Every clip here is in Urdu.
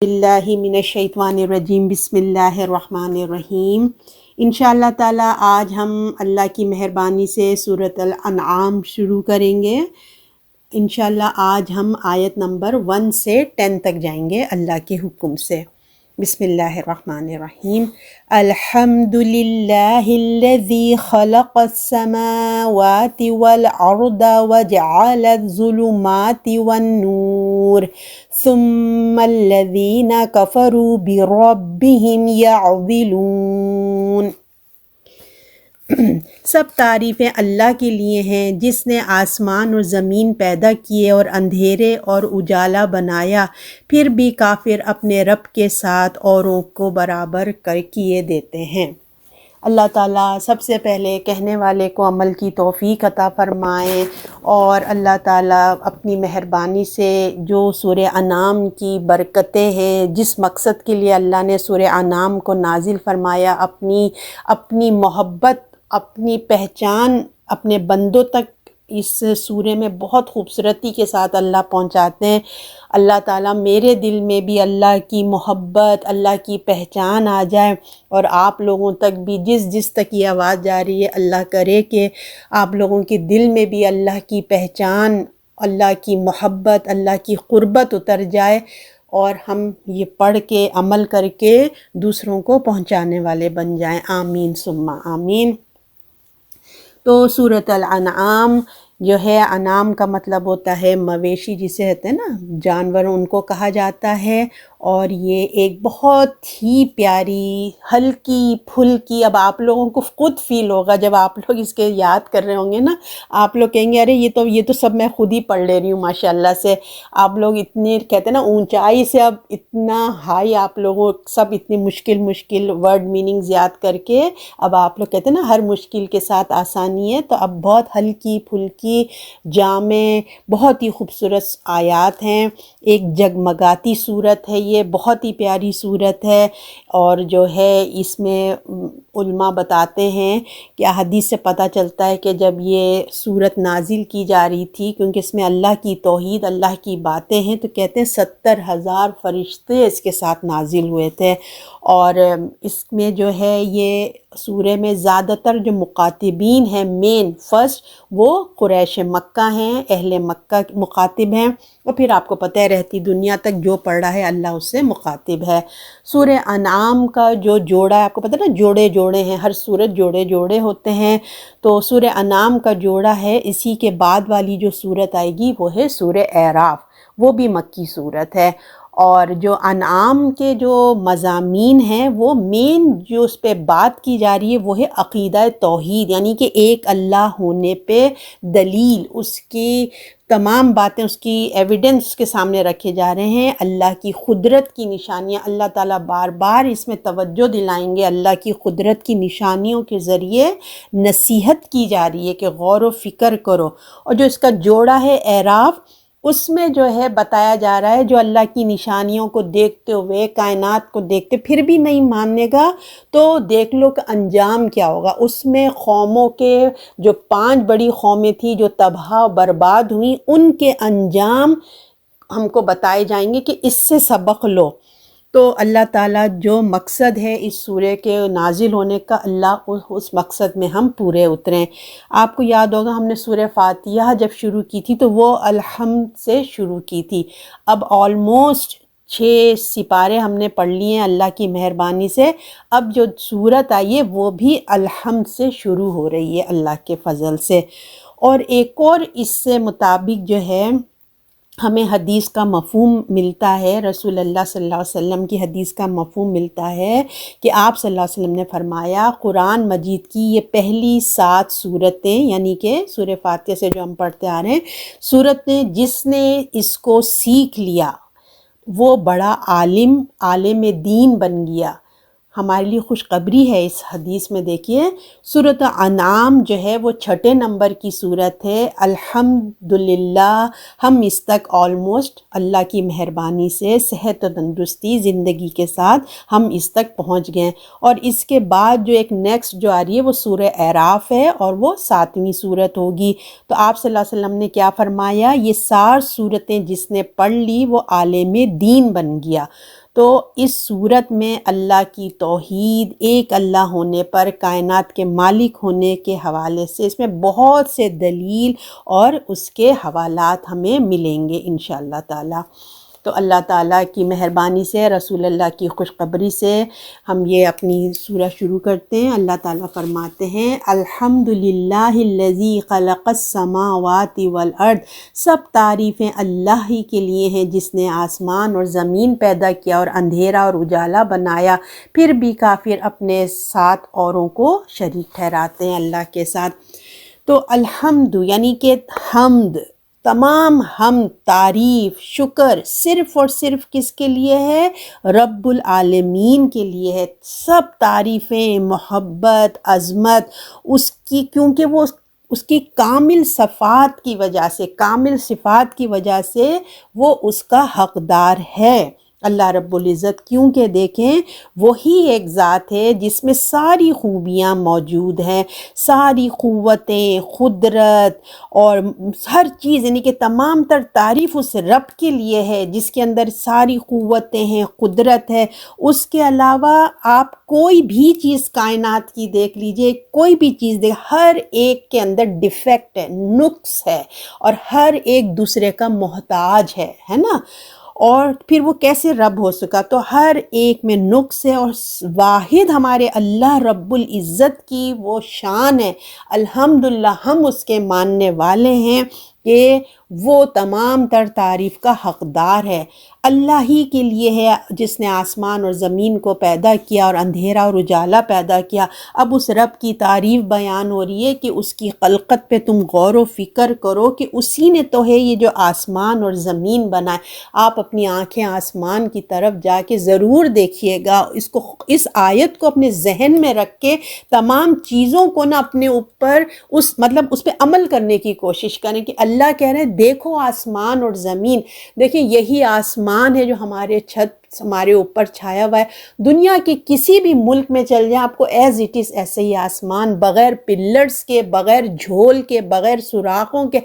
باللہ من الشیطان الرجیم بسم اللہ الرحمن الرحیم۔ انشاءاللہ تعالی آج ہم اللہ کی مہربانی سے سورۃ الانعام شروع کریں گے۔ انشاءاللہ آج ہم آیت نمبر 1 سے 10 تک جائیں گے اللہ کے حکم سے۔ بسم اللہ الرحمن الرحیم۔ الحمد للہ الذی خلق السماوات والارض وجعل الظلمات والنور ثم الذین کفروا بربہم یعدلون۔ سب تعریفیں اللہ کے لیے ہیں جس نے آسمان اور زمین پیدا کیے اور اندھیرے اور اجالا بنایا، پھر بھی کافر اپنے رب کے ساتھ اوروں کو برابر کر کیے دیتے ہیں۔ اللہ تعالیٰ سب سے پہلے کہنے والے کو عمل کی توفیق عطا فرمائے، اور اللہ تعالیٰ اپنی مہربانی سے جو سورہ انعام کی برکتیں ہیں، جس مقصد کے لیے اللہ نے سورہ انعام کو نازل فرمایا، اپنی محبت، اپنی پہچان اپنے بندوں تک اس سورے میں بہت خوبصورتی کے ساتھ اللہ پہنچاتے ہیں۔ اللہ تعالیٰ میرے دل میں بھی اللہ کی محبت، اللہ کی پہچان آ جائے، اور آپ لوگوں تک بھی جس تک یہ آواز جا رہی ہے، اللہ کرے کہ آپ لوگوں کے دل میں بھی اللہ کی پہچان، اللہ کی محبت، اللہ کی قربت اتر جائے، اور ہم یہ پڑھ کے عمل کر کے دوسروں کو پہنچانے والے بن جائیں۔ آمین ثم آمین۔ تو سورۃ الانعام جو ہے، انعام کا مطلب ہوتا ہے مویشی، جسے کہتے ہیں نا جانور، ان کو کہا جاتا ہے، اور یہ ایک بہت ہی پیاری ہلکی پھلکی، اب آپ لوگوں کو خود فیل ہوگا جب آپ لوگ اس کے یاد کر رہے ہوں گے نا، آپ لوگ کہیں گے ارے یہ تو سب میں خود ہی پڑھ لے رہی ہوں ماشاءاللہ سے۔ آپ لوگ اتنے کہتے ہیں نا اونچائی سے، اب اتنا ہائی آپ لوگوں سب اتنی مشکل ورڈ میننگز یاد کر کے، اب آپ لوگ کہتے ہیں نا ہر مشکل کے ساتھ آسانی ہے، تو اب بہت ہلکی پھلکی جامع بہت ہی خوبصورت آیات ہیں۔ ایک جگمگاتی صورت ہے، یہ بہت ہی پیاری صورت ہے، اور جو ہے اس میں علماء بتاتے ہیں کہ حدیث سے پتہ چلتا ہے کہ جب یہ صورت نازل کی جا رہی تھی، کیونکہ اس میں اللہ کی توحید، اللہ کی باتیں ہیں، تو کہتے ہیں 70,000 فرشتے اس کے ساتھ نازل ہوئے تھے، اور اس میں جو ہے یہ سورہ میں زیادہ تر جو مخاطبین ہیں، مین فرسٹ وہ قریش مکہ ہیں، اہل مکہ مخاطب ہیں، اور پھر آپ کو پتہ ہے رہتی دنیا تک جو پڑھ رہا ہے اللہ اس سے مخاطب ہے۔ سورہ انعام کا جو جوڑا ہے، آپ کو پتہ ہے نا جوڑے ہیں، ہر سورت جوڑے ہوتے ہیں، تو سورہ انعام کا جوڑا ہے، اسی کے بعد والی جو سورت آئے گی وہ ہے سورہ اعراف، وہ بھی مکی سورت ہے۔ اور جو انعام کے جو مضامین ہیں، وہ مین جو اس پہ بات کی جا رہی ہے وہ ہے عقیدہ توحید، یعنی کہ ایک اللہ ہونے پہ دلیل، اس کی تمام باتیں، اس کی ایویڈنس کے سامنے رکھے جا رہے ہیں، اللہ کی قدرت کی نشانیاں۔ اللہ تعالیٰ بار بار اس میں توجہ دلائیں گے، اللہ کی قدرت کی نشانیوں کے ذریعے نصیحت کی جا رہی ہے کہ غور و فکر کرو۔ اور جو اس کا جوڑا ہے اعراف، اس میں جو ہے بتایا جا رہا ہے جو اللہ کی نشانیوں کو دیکھتے ہوئے، کائنات کو دیکھتے پھر بھی نہیں ماننے گا، تو دیکھ لو کہ انجام کیا ہوگا۔ اس میں قوموں کے جو 5 بڑی قومیں تھیں جو تباہ و برباد ہوئیں، ان کے انجام ہم کو بتائے جائیں گے کہ اس سے سبق لو۔ تو اللہ تعالیٰ جو مقصد ہے اس سورے کے نازل ہونے کا، اللہ اس مقصد میں ہم پورے اتریں۔ آپ کو یاد ہوگا ہم نے سورہ فاتحہ جب شروع کی تھی تو وہ الحمد سے شروع کی تھی، اب آلموسٹ 6 سپارے ہم نے پڑھ لیے ہیں اللہ کی مہربانی سے۔ اب جو سورت آئی ہے وہ بھی الحمد سے شروع ہو رہی ہے اللہ کے فضل سے۔ اور ایک اور اس سے مطابق جو ہے ہمیں حدیث کا مفہوم ملتا ہے، رسول اللہ صلی اللہ علیہ وسلم کی حدیث کا مفہوم ملتا ہے کہ آپ صلی اللہ علیہ وسلم نے فرمایا، قرآن مجید کی یہ پہلی 7 سورتیں، یعنی کہ سورہ فاتحہ سے جو ہم پڑھتے آ رہے ہیں، سورتیں جس نے اس کو سیکھ لیا وہ بڑا عالم دین بن گیا۔ ہمارے لیے خوشخبری ہے اس حدیث میں، دیکھیے سورۃ انعام جو ہے وہ 6 نمبر کی سورت ہے۔ الحمدللہ ہم اس تک آلموسٹ اللہ کی مہربانی سے صحت و تندرستی زندگی کے ساتھ ہم اس تک پہنچ گئے، اور اس کے بعد جو ایک نیکسٹ جو آ رہی ہے وہ سورہ اعراف ہے، اور وہ 7ویں سورت ہوگی۔ تو آپ صلی اللہ علیہ وسلم نے کیا فرمایا، یہ 4 سورتیں جس نے پڑھ لی وہ عالم دین بن گیا۔ تو اس صورت میں اللہ کی توحید، ایک اللہ ہونے پر، کائنات کے مالک ہونے کے حوالے سے اس میں بہت سے دلیل اور اس کے حوالات ہمیں ملیں گے انشاءاللہ تعالی۔ تو اللہ تعالیٰ کی مہربانی سے، رسول اللہ کی خوشخبری سے ہم یہ اپنی سورہ شروع کرتے ہیں۔ اللہ تعالیٰ فرماتے ہیں الحمدللہ الذی خلق السماوات والارض، سب تعریفیں اللہ ہی کے لیے ہیں جس نے آسمان اور زمین پیدا کیا اور اندھیرا اور اجالا بنایا، پھر بھی کافر اپنے ساتھ اوروں کو شریک ٹھہراتے ہیں اللہ کے ساتھ۔ تو الحمد یعنی کہ حمد، تمام حمد، تعریف، شکر صرف اور صرف کس کے لیے ہے؟ رب العالمین کے لیے ہے۔ سب تعریفیں، محبت، عظمت اس کی، کیونکہ وہ اس کی کامل صفات کی وجہ سے، کامل صفات کی وجہ سے وہ اس کا حقدار ہے اللہ رب العزت۔ کیونکہ دیکھیں وہی ایک ذات ہے جس میں ساری خوبیاں موجود ہیں، ساری قوتیں، قدرت اور ہر چیز، یعنی کہ تمام تر تعریف اس رب کے لیے ہے جس کے اندر ساری قوتیں ہیں، قدرت ہے۔ اس کے علاوہ آپ کوئی بھی چیز کائنات کی دیکھ لیجئے، کوئی بھی چیز دیکھ، ہر ایک کے اندر ڈیفیکٹ ہے، نقص ہے، اور ہر ایک دوسرے کا محتاج ہے نا۔ اور پھر وہ کیسے رب ہو سکا؟ تو ہر ایک میں نقص ہے، اور واحد ہمارے اللہ رب العزت کی وہ شان ہے، الحمدللہ ہم اس کے ماننے والے ہیں کہ وہ تمام تر تعریف کا حقدار ہے۔ اللہ ہی کے لیے ہے جس نے آسمان اور زمین کو پیدا کیا اور اندھیرا اور اجالا پیدا کیا۔ اب اس رب کی تعریف بیان ہو رہی ہے کہ اس کی خلقت پہ تم غور و فکر کرو کہ اسی نے تو ہے یہ جو آسمان اور زمین بنائے۔ آپ اپنی آنکھیں آسمان کی طرف جا کے ضرور دیکھیے گا، اس آیت کو اپنے ذہن میں رکھ کے تمام چیزوں کو نا اپنے اوپر اس پہ عمل کرنے کی کوشش کریں کہ اللہ کہہ رہے ہیں دیکھو آسمان اور زمین، دیکھیں یہی آسمان ہے جو ہمارے چھت ہمارے اوپر چھایا ہوا ہے۔ دنیا کے کسی بھی ملک میں چل جائیں آپ کو ایز اٹ از ایسے ہی آسمان، بغیر پلرز کے، بغیر جھول کے، بغیر سوراخوں کے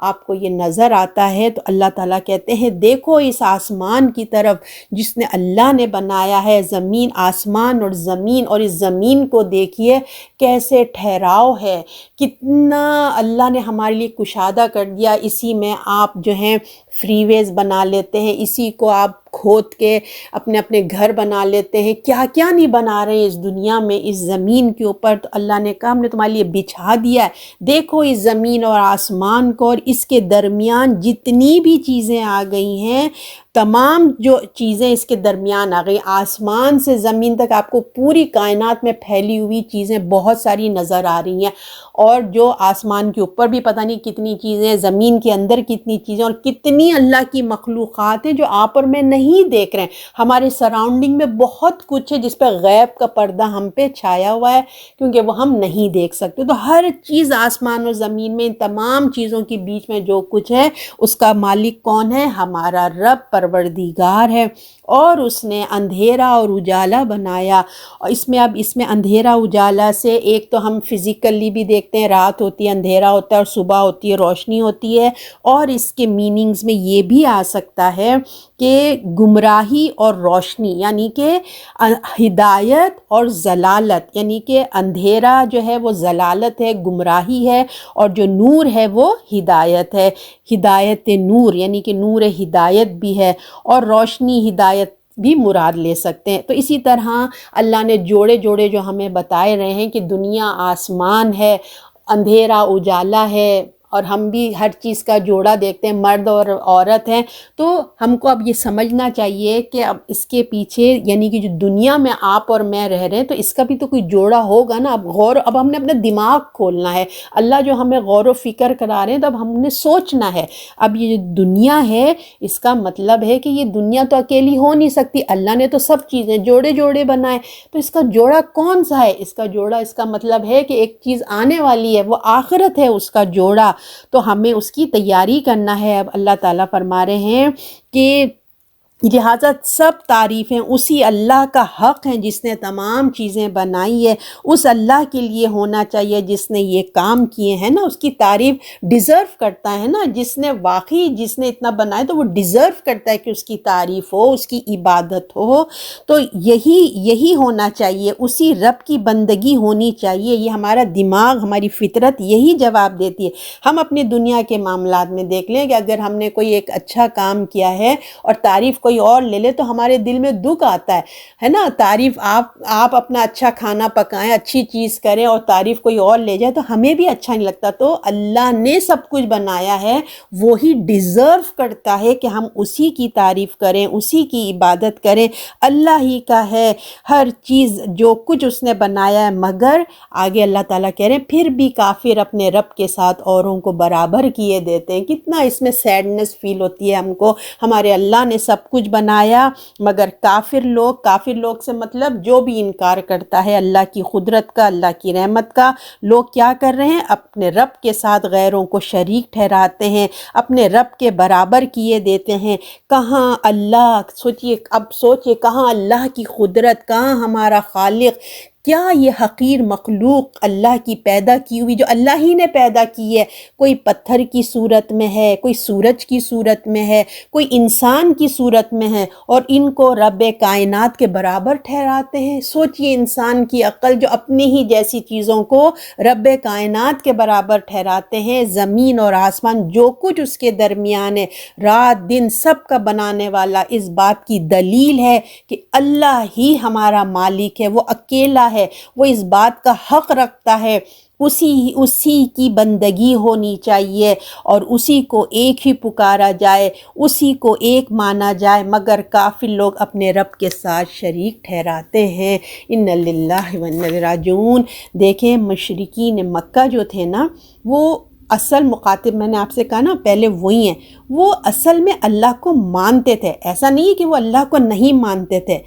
آپ کو یہ نظر آتا ہے۔ تو اللہ تعالیٰ کہتے ہیں دیکھو اس آسمان کی طرف جس نے اللہ نے بنایا ہے، زمین، آسمان اور زمین، اور اس زمین کو دیکھیے کیسے ٹھہراؤ ہے، کتنا اللہ نے ہمارے لیے کشادہ کر دیا۔ اسی میں آپ جو ہیں فری ویز بنا لیتے ہیں، اسی کو آپ کھود کے اپنے اپنے گھر بنا لیتے ہیں، کیا کیا نہیں بنا رہے ہیں اس دنیا میں، اس زمین کے اوپر۔ تو اللہ نے کہا ہم نے تمہارے لیے بچھا دیا ہے، دیکھو اس زمین اور آسمان کو، اور اس کے درمیان جتنی بھی چیزیں آ گئی ہیں، تمام جو چیزیں اس کے درمیان آ گئی، آسمان سے زمین تک آپ کو پوری کائنات میں پھیلی ہوئی چیزیں بہت ساری نظر آ رہی ہیں، اور جو آسمان کے اوپر بھی پتہ نہیں کتنی چیزیں، زمین کے اندر کتنی چیزیں، اور کتنی اللہ کی مخلوقات ہیں جو آپ اور میں نہیں دیکھ رہے ہیں۔ ہمارے سراؤنڈنگ میں بہت کچھ ہے جس پہ غیب کا پردہ ہم پہ چھایا ہوا ہے، کیونکہ وہ ہم نہیں دیکھ سکتے۔ تو ہر چیز آسمان اور زمین میں، ان تمام چیزوں کے بیچ میں جو کچھ ہے اس کا مالک کون ہے؟ ہمارا رب پروردگار ہے، اور اس نے اندھیرا اور اجالا بنایا۔ اور اس میں اندھیرا اجالا سے ایک تو ہم فزیکلی بھی دیکھتے ہیں، رات ہوتی ہے اندھیرا ہوتا ہے، اور صبح ہوتی ہے روشنی ہوتی ہے، اور اس کے میننگز میں یہ بھی آ سکتا ہے کہ گمراہی اور روشنی، یعنی کہ ہدایت اور ضلالت، یعنی کہ اندھیرا جو ہے وہ ضلالت ہے، گمراہی ہے، اور جو نور ہے وہ ہدایت ہے، ہدایت نور یعنی کہ نور ہدایت بھی ہے، اور روشنی ہدایت بھی مراد لے سکتے ہیں۔ تو اسی طرح اللہ نے جوڑے جوڑے جو ہمیں بتائے رہے ہیں کہ دنیا آسمان ہے، اندھیرا اجالا ہے، اور ہم بھی ہر چیز کا جوڑا دیکھتے ہیں، مرد اور عورت ہیں۔ تو ہم کو اب یہ سمجھنا چاہیے کہ اب اس کے پیچھے، یعنی کہ جو دنیا میں آپ اور میں رہ رہے ہیں، تو اس کا بھی تو کوئی جوڑا ہوگا نا۔ اب ہم نے اپنا دماغ کھولنا ہے، اللہ جو ہمیں غور و فکر کرا رہے ہیں، تو اب ہم نے سوچنا ہے۔ اب یہ جو دنیا ہے اس کا مطلب ہے کہ یہ دنیا تو اکیلی ہو نہیں سکتی، اللہ نے تو سب چیزیں جوڑے جوڑے بنائے، تو اس کا جوڑا کون سا ہے؟ اس کا جوڑا، اس کا مطلب ہے کہ ایک چیز آنے والی ہے، وہ آخرت ہے اس کا جوڑا، تو ہمیں اس کی تیاری کرنا ہے۔ اب اللہ تعالیٰ فرما رہے ہیں کہ لہٰذا سب تعریفیں اسی اللہ کا حق ہیں جس نے تمام چیزیں بنائی ہے، اس اللہ کے لیے ہونا چاہیے جس نے یہ کام کیے ہیں نا، اس کی تعریف ڈیزرو کرتا ہے نا، جس نے اتنا بنایا تو وہ ڈیزرو کرتا ہے کہ اس کی تعریف ہو، اس کی عبادت ہو۔ تو یہی ہونا چاہیے، اسی رب کی بندگی ہونی چاہیے۔ یہ ہمارا دماغ، ہماری فطرت یہی جواب دیتی ہے۔ ہم اپنی دنیا کے معاملات میں دیکھ لیں کہ اگر ہم نے کوئی ایک اچھا کام کیا ہے اور تعریف کوئی اور لے لے تو ہمارے دل میں دکھ آتا ہے نا۔ تعریف آپ اپنا اچھا کھانا پکائیں، اچھی چیز کریں اور تعریف کوئی اور لے جائے تو ہمیں بھی اچھا نہیں لگتا۔ تو اللہ نے سب کچھ بنایا ہے، وہی ڈیزرو کرتا ہے کہ ہم اسی کی تعریف کریں، اسی کی عبادت کریں۔ اللہ ہی کا ہے ہر چیز، جو کچھ اس نے بنایا ہے، مگر آگے اللہ تعالیٰ کہہ رہے ہیں پھر بھی کافر اپنے رب کے ساتھ اوروں کو برابر کیے دیتے ہیں۔ کتنا اس میں سیڈنس فیل ہوتی ہے ہم کو، ہمارے اللہ نے سب کچھ بنایا مگر کافر لوگ سے مطلب جو بھی انکار کرتا ہے اللہ کی قدرت کا، اللہ کی رحمت کا، لوگ کیا کر رہے ہیں؟ اپنے رب کے ساتھ غیروں کو شریک ٹھہراتے ہیں، اپنے رب کے برابر کیے دیتے ہیں۔ کہاں اللہ، سوچئے کہاں اللہ کی قدرت، کہاں ہمارا خالق؟ کیا یہ حقیر مخلوق اللہ کی پیدا کی ہوئی، جو اللہ ہی نے پیدا کی ہے، کوئی پتھر کی صورت میں ہے، کوئی سورج کی صورت میں ہے، کوئی انسان کی صورت میں ہے، اور ان کو رب کائنات کے برابر ٹھہراتے ہیں؟ سوچئے انسان کی عقل جو اپنی ہی جیسی چیزوں کو رب کائنات کے برابر ٹھہراتے ہیں۔ زمین اور آسمان، جو کچھ اس کے درمیان ہے، رات دن، سب کا بنانے والا، اس بات کی دلیل ہے کہ اللہ ہی ہمارا مالک ہے، وہ اکیلا ہے، وہ اس بات کا حق رکھتا ہے، اسی کی بندگی ہونی چاہیے اور اسی کو ایک ہی پکارا جائے، اسی کو ایک مانا جائے، مگر کافر لوگ اپنے رب کے ساتھ شریک ٹھہراتے ہیں۔ اِنَّ لِلَّهِ وَإِنَّا إِلَيْهِ راجعون۔ دیکھیں مشرکین مکہ جو تھے نا، وہ اصل مخاطب، میں نے آپ سے کہا نا پہلے وہی ہیں، وہ اصل میں اللہ کو مانتے تھے۔ ایسا نہیں ہے کہ وہ اللہ کو نہیں مانتے تھے،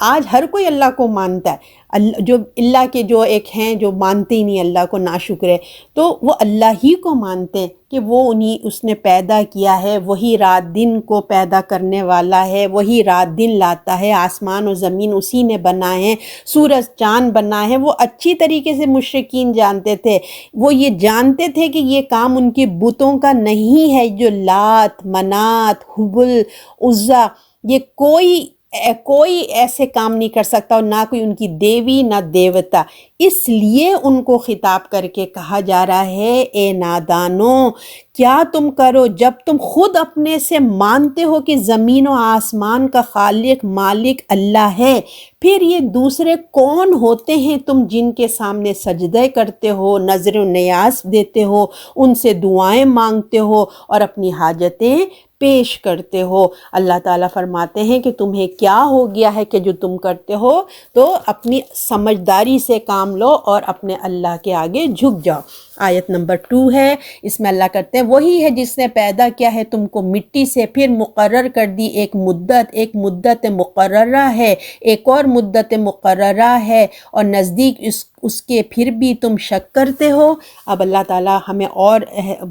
آج ہر کوئی اللہ کو مانتا ہے۔ اللہ کے جو ایک ہیں جو مانتے ہی نہیں اللہ کو، ناشکر ہے، تو وہ اللہ ہی کو مانتے ہیں کہ وہ اس نے پیدا کیا ہے، وہی رات دن کو پیدا کرنے والا ہے، وہی رات دن لاتا ہے، آسمان و زمین اسی نے بنائے ہیں، سورج چاند بنائے ہیں۔ وہ اچھی طریقے سے مشرکین جانتے تھے، وہ یہ جانتے تھے کہ یہ کام ان کے بتوں کا نہیں ہے، جو لات، منات، حبل، عزا، یہ کوئی ایسے کام نہیں کر سکتا، اور نہ کوئی ان کی دیوی نہ دیوتا۔ اس لیے ان کو خطاب کر کے کہا جا رہا ہے، اے نادانو، کیا تم کرو جب تم خود اپنے سے مانتے ہو کہ زمین و آسمان کا خالق مالک اللہ ہے، پھر یہ دوسرے کون ہوتے ہیں تم جن کے سامنے سجدے کرتے ہو، نظر و نیاز دیتے ہو، ان سے دعائیں مانگتے ہو اور اپنی حاجتیں پیش کرتے ہو؟ اللہ تعالیٰ فرماتے ہیں کہ تمہیں کیا ہو گیا ہے کہ جو تم کرتے ہو؟ تو اپنی سمجھداری سے کام لو اور اپنے اللہ کے آگے جھک جاؤ۔ آیت نمبر 2 ہے، اس میں اللہ کرتے ہیں وہی ہے جس نے پیدا کیا ہے تم کو مٹی سے، پھر مقرر کر دی ایک مدت مقررہ ہے، ایک اور مدت مقررہ ہے، اور نزدیک اس کے پھر بھی تم شک کرتے ہو۔ اب اللہ تعالیٰ ہمیں اور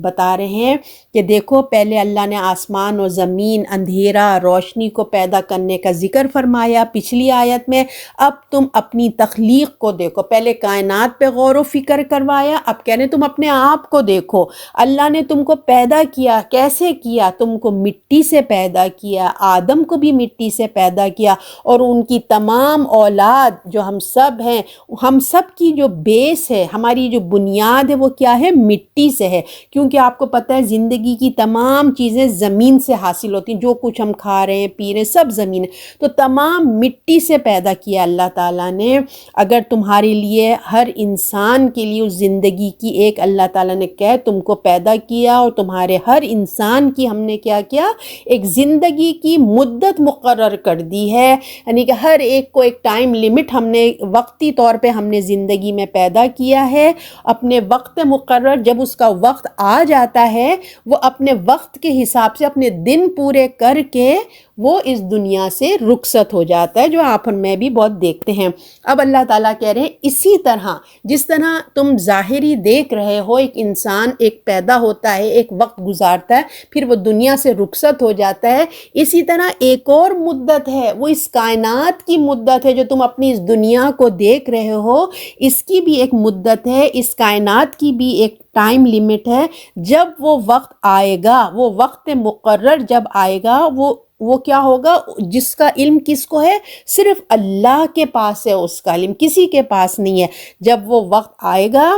بتا رہے ہیں کہ دیکھو، پہلے اللہ نے آسمان و زمین، اندھیرا روشنی کو پیدا کرنے کا ذکر فرمایا پچھلی آیت میں، اب تم اپنی تخلیق کو دیکھو۔ پہلے کائنات پہ غور و فکر کروایا، اب کہنے تم اپنے آپ کو دیکھو۔ اللہ نے تم کو پیدا کیا، کیسے کیا؟ تم کو مٹی سے پیدا کیا، آدم کو بھی مٹی سے پیدا کیا، اور ان کی تمام اولاد جو ہم سب ہیں، ہم سب کی جو بیس ہے، ہماری جو بنیاد ہے، وہ کیا ہے؟ مٹی سے ہے، کیونکہ آپ کو پتہ ہے زندگی کی تمام چیزیں زمین سے حاصل ہوتی ہیں، جو کچھ ہم کھا رہے ہیں، پی رہے ہیں، سب زمین ہے، تو تمام مٹی سے پیدا کیا اللہ تعالیٰ نے۔ اگر تمہارے لیے، ہر انسان کے لیے اس زندگی کی ایک اللہ تعالیٰ نے کہہ تم کو پیدا کیا، اور تمہارے ہر انسان کی ہم نے کیا ایک زندگی کی مدت مقرر کر دی ہے، یعنی کہ ہر ایک کو ایک ٹائم لیمٹ ہم نے وقتی طور پہ ہم نے زندگی میں پیدا کیا ہے۔ اپنے وقت مقرر، جب اس کا وقت آ جاتا ہے، وہ اپنے وقت کے حساب سے اپنے دن پورے کر کے وہ اس دنیا سے رخصت ہو جاتا ہے، جو آپ اور میں بھی بہت دیکھتے ہیں۔ اب اللہ تعالیٰ کہہ رہے ہیں اسی طرح جس طرح تم ظاہری دیکھ رہے ہو، ایک انسان ایک پیدا ہوتا ہے، ایک وقت گزارتا ہے، پھر وہ دنیا سے رخصت ہو جاتا ہے، اسی طرح ایک اور مدت ہے، وہ اس کائنات کی مدت ہے جو تم اپنی اس دنیا کو دیکھ رہے ہو، اس کی بھی ایک مدت ہے، اس کائنات کی بھی ایک ٹائم لیمٹ ہے۔ جب وہ وقت آئے گا، وہ وقت مقرر جب آئے گا، وہ کیا ہوگا؟ جس کا علم کس کو ہے؟ صرف اللہ کے پاس ہے، اس کا علم کسی کے پاس نہیں ہے۔ جب وہ وقت آئے گا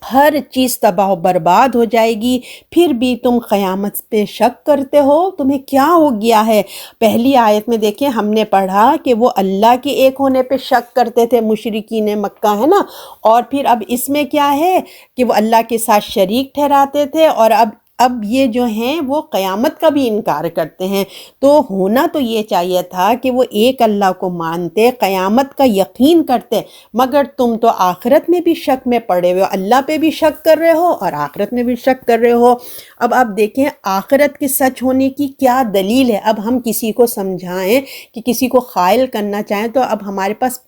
ہر چیز تباہ و برباد ہو جائے گی، پھر بھی تم قیامت پہ شک کرتے ہو، تمہیں کیا ہو گیا ہے؟ پہلی آیت میں دیکھیں ہم نے پڑھا کہ وہ اللہ کے ایک ہونے پہ شک کرتے تھے مشرکین مکہ، ہے نا، اور پھر اب اس میں کیا ہے کہ وہ اللہ کے ساتھ شریک ٹھہراتے تھے، اور اب یہ جو ہیں وہ قیامت کا بھی انکار کرتے ہیں۔ تو ہونا تو یہ چاہیے تھا کہ وہ ایک اللہ کو مانتے، قیامت کا یقین کرتے، مگر تم تو آخرت میں بھی شک میں پڑے ہوئے ہو، اللہ پہ بھی شک کر رہے ہو اور آخرت میں بھی شک کر رہے ہو۔ اب آپ دیکھیں آخرت کے سچ ہونے کی کیا دلیل ہے۔ اب ہم کسی کو سمجھائیں کہ کسی کو قائل کرنا چاہیں تو اب ہمارے پاس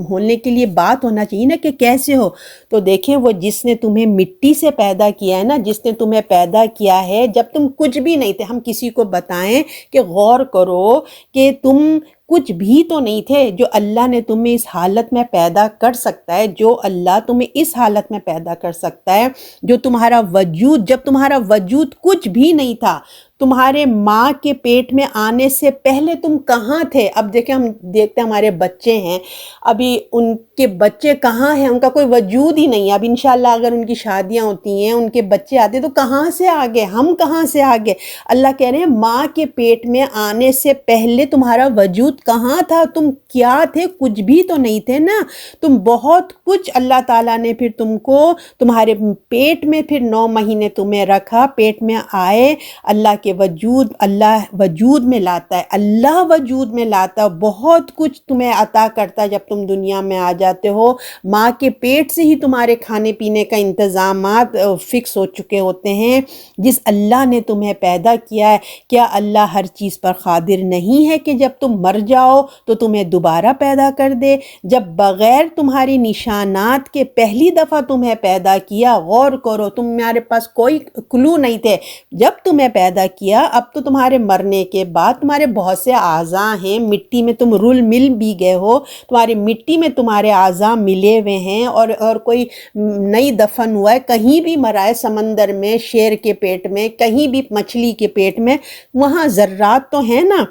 ہونے کے لیے بات ہونا چاہیے نا کہ کیسے ہو۔ تو دیکھیں وہ جس نے تمہیں مٹی سے پیدا کیا ہے نا، جس نے تمہیں پیدا کیا ہے جب تم کچھ بھی نہیں تھے، ہم کسی کو بتائیں کہ غور کرو کہ تم کچھ بھی تو نہیں تھے، جو اللہ نے تمہیں اس حالت میں پیدا کر سکتا ہے، جو اللہ تمہیں اس حالت میں پیدا کر سکتا ہے، جو تمہارا وجود، جب تمہارا وجود کچھ بھی نہیں تھا، تمہارے ماں کے پیٹ میں آنے سے پہلے تم کہاں تھے؟ اب دیکھیں ہم دیکھتے ہیں ہمارے بچے ہیں، ابھی ان کے بچے کہاں ہیں؟ ان کا کوئی وجود ہی نہیں ہے۔ اب انشاءاللہ اگر ان کی شادیاں ہوتی ہیں، ان کے بچے آتے تو کہاں سے آگے؟ ہم کہاں سے آگے؟ اللہ کہہ رہے ہیں ماں کے پیٹ میں آنے سے پہلے تمہارا وجود کہاں تھا؟ تم کیا تھے؟ کچھ بھی تو نہیں تھے نا، تم بہت کچھ اللہ تعالیٰ نے پھر تم کو تمہارے پیٹ میں پھر 9 مہینے تمہیں رکھا، پیٹ میں آئے، اللہ کے وجود، اللہ وجود میں لاتا ہے، اللہ وجود میں لاتا ہے، بہت کچھ تمہیں عطا کرتا ہے جب تم دنیا میں آ جاتے ہو۔ ماں کے پیٹ سے ہی تمہارے کھانے پینے کا انتظامات فکس ہو چکے ہوتے ہیں۔ جس اللہ نے تمہیں پیدا کیا ہے، کیا اللہ ہر چیز پر قادر نہیں ہے کہ جب تم مر جاؤ تو تمہیں دوبارہ پیدا کر دے؟ جب بغیر تمہاری نشانات کے پہلی دفعہ تمہیں پیدا کیا، غور کرو، تمہارے پاس کوئی کلو نہیں تھے، جب تمہیں پیدا کیا، اب تو تمہارے مرنے کے بعد تمہارے بہت سے اعضاء ہیں، مٹی میں تم رل مل بھی گئے ہو، تمہاری مٹی میں تمہارے اعضاء ملے ہوئے ہیں، اور کوئی نئی دفن ہوا ہے، کہیں بھی مرا ہے، سمندر میں، شیر کے پیٹ میں، کہیں بھی مچھلی کے پیٹ میں، وہاں ذرات تو ہیں نا۔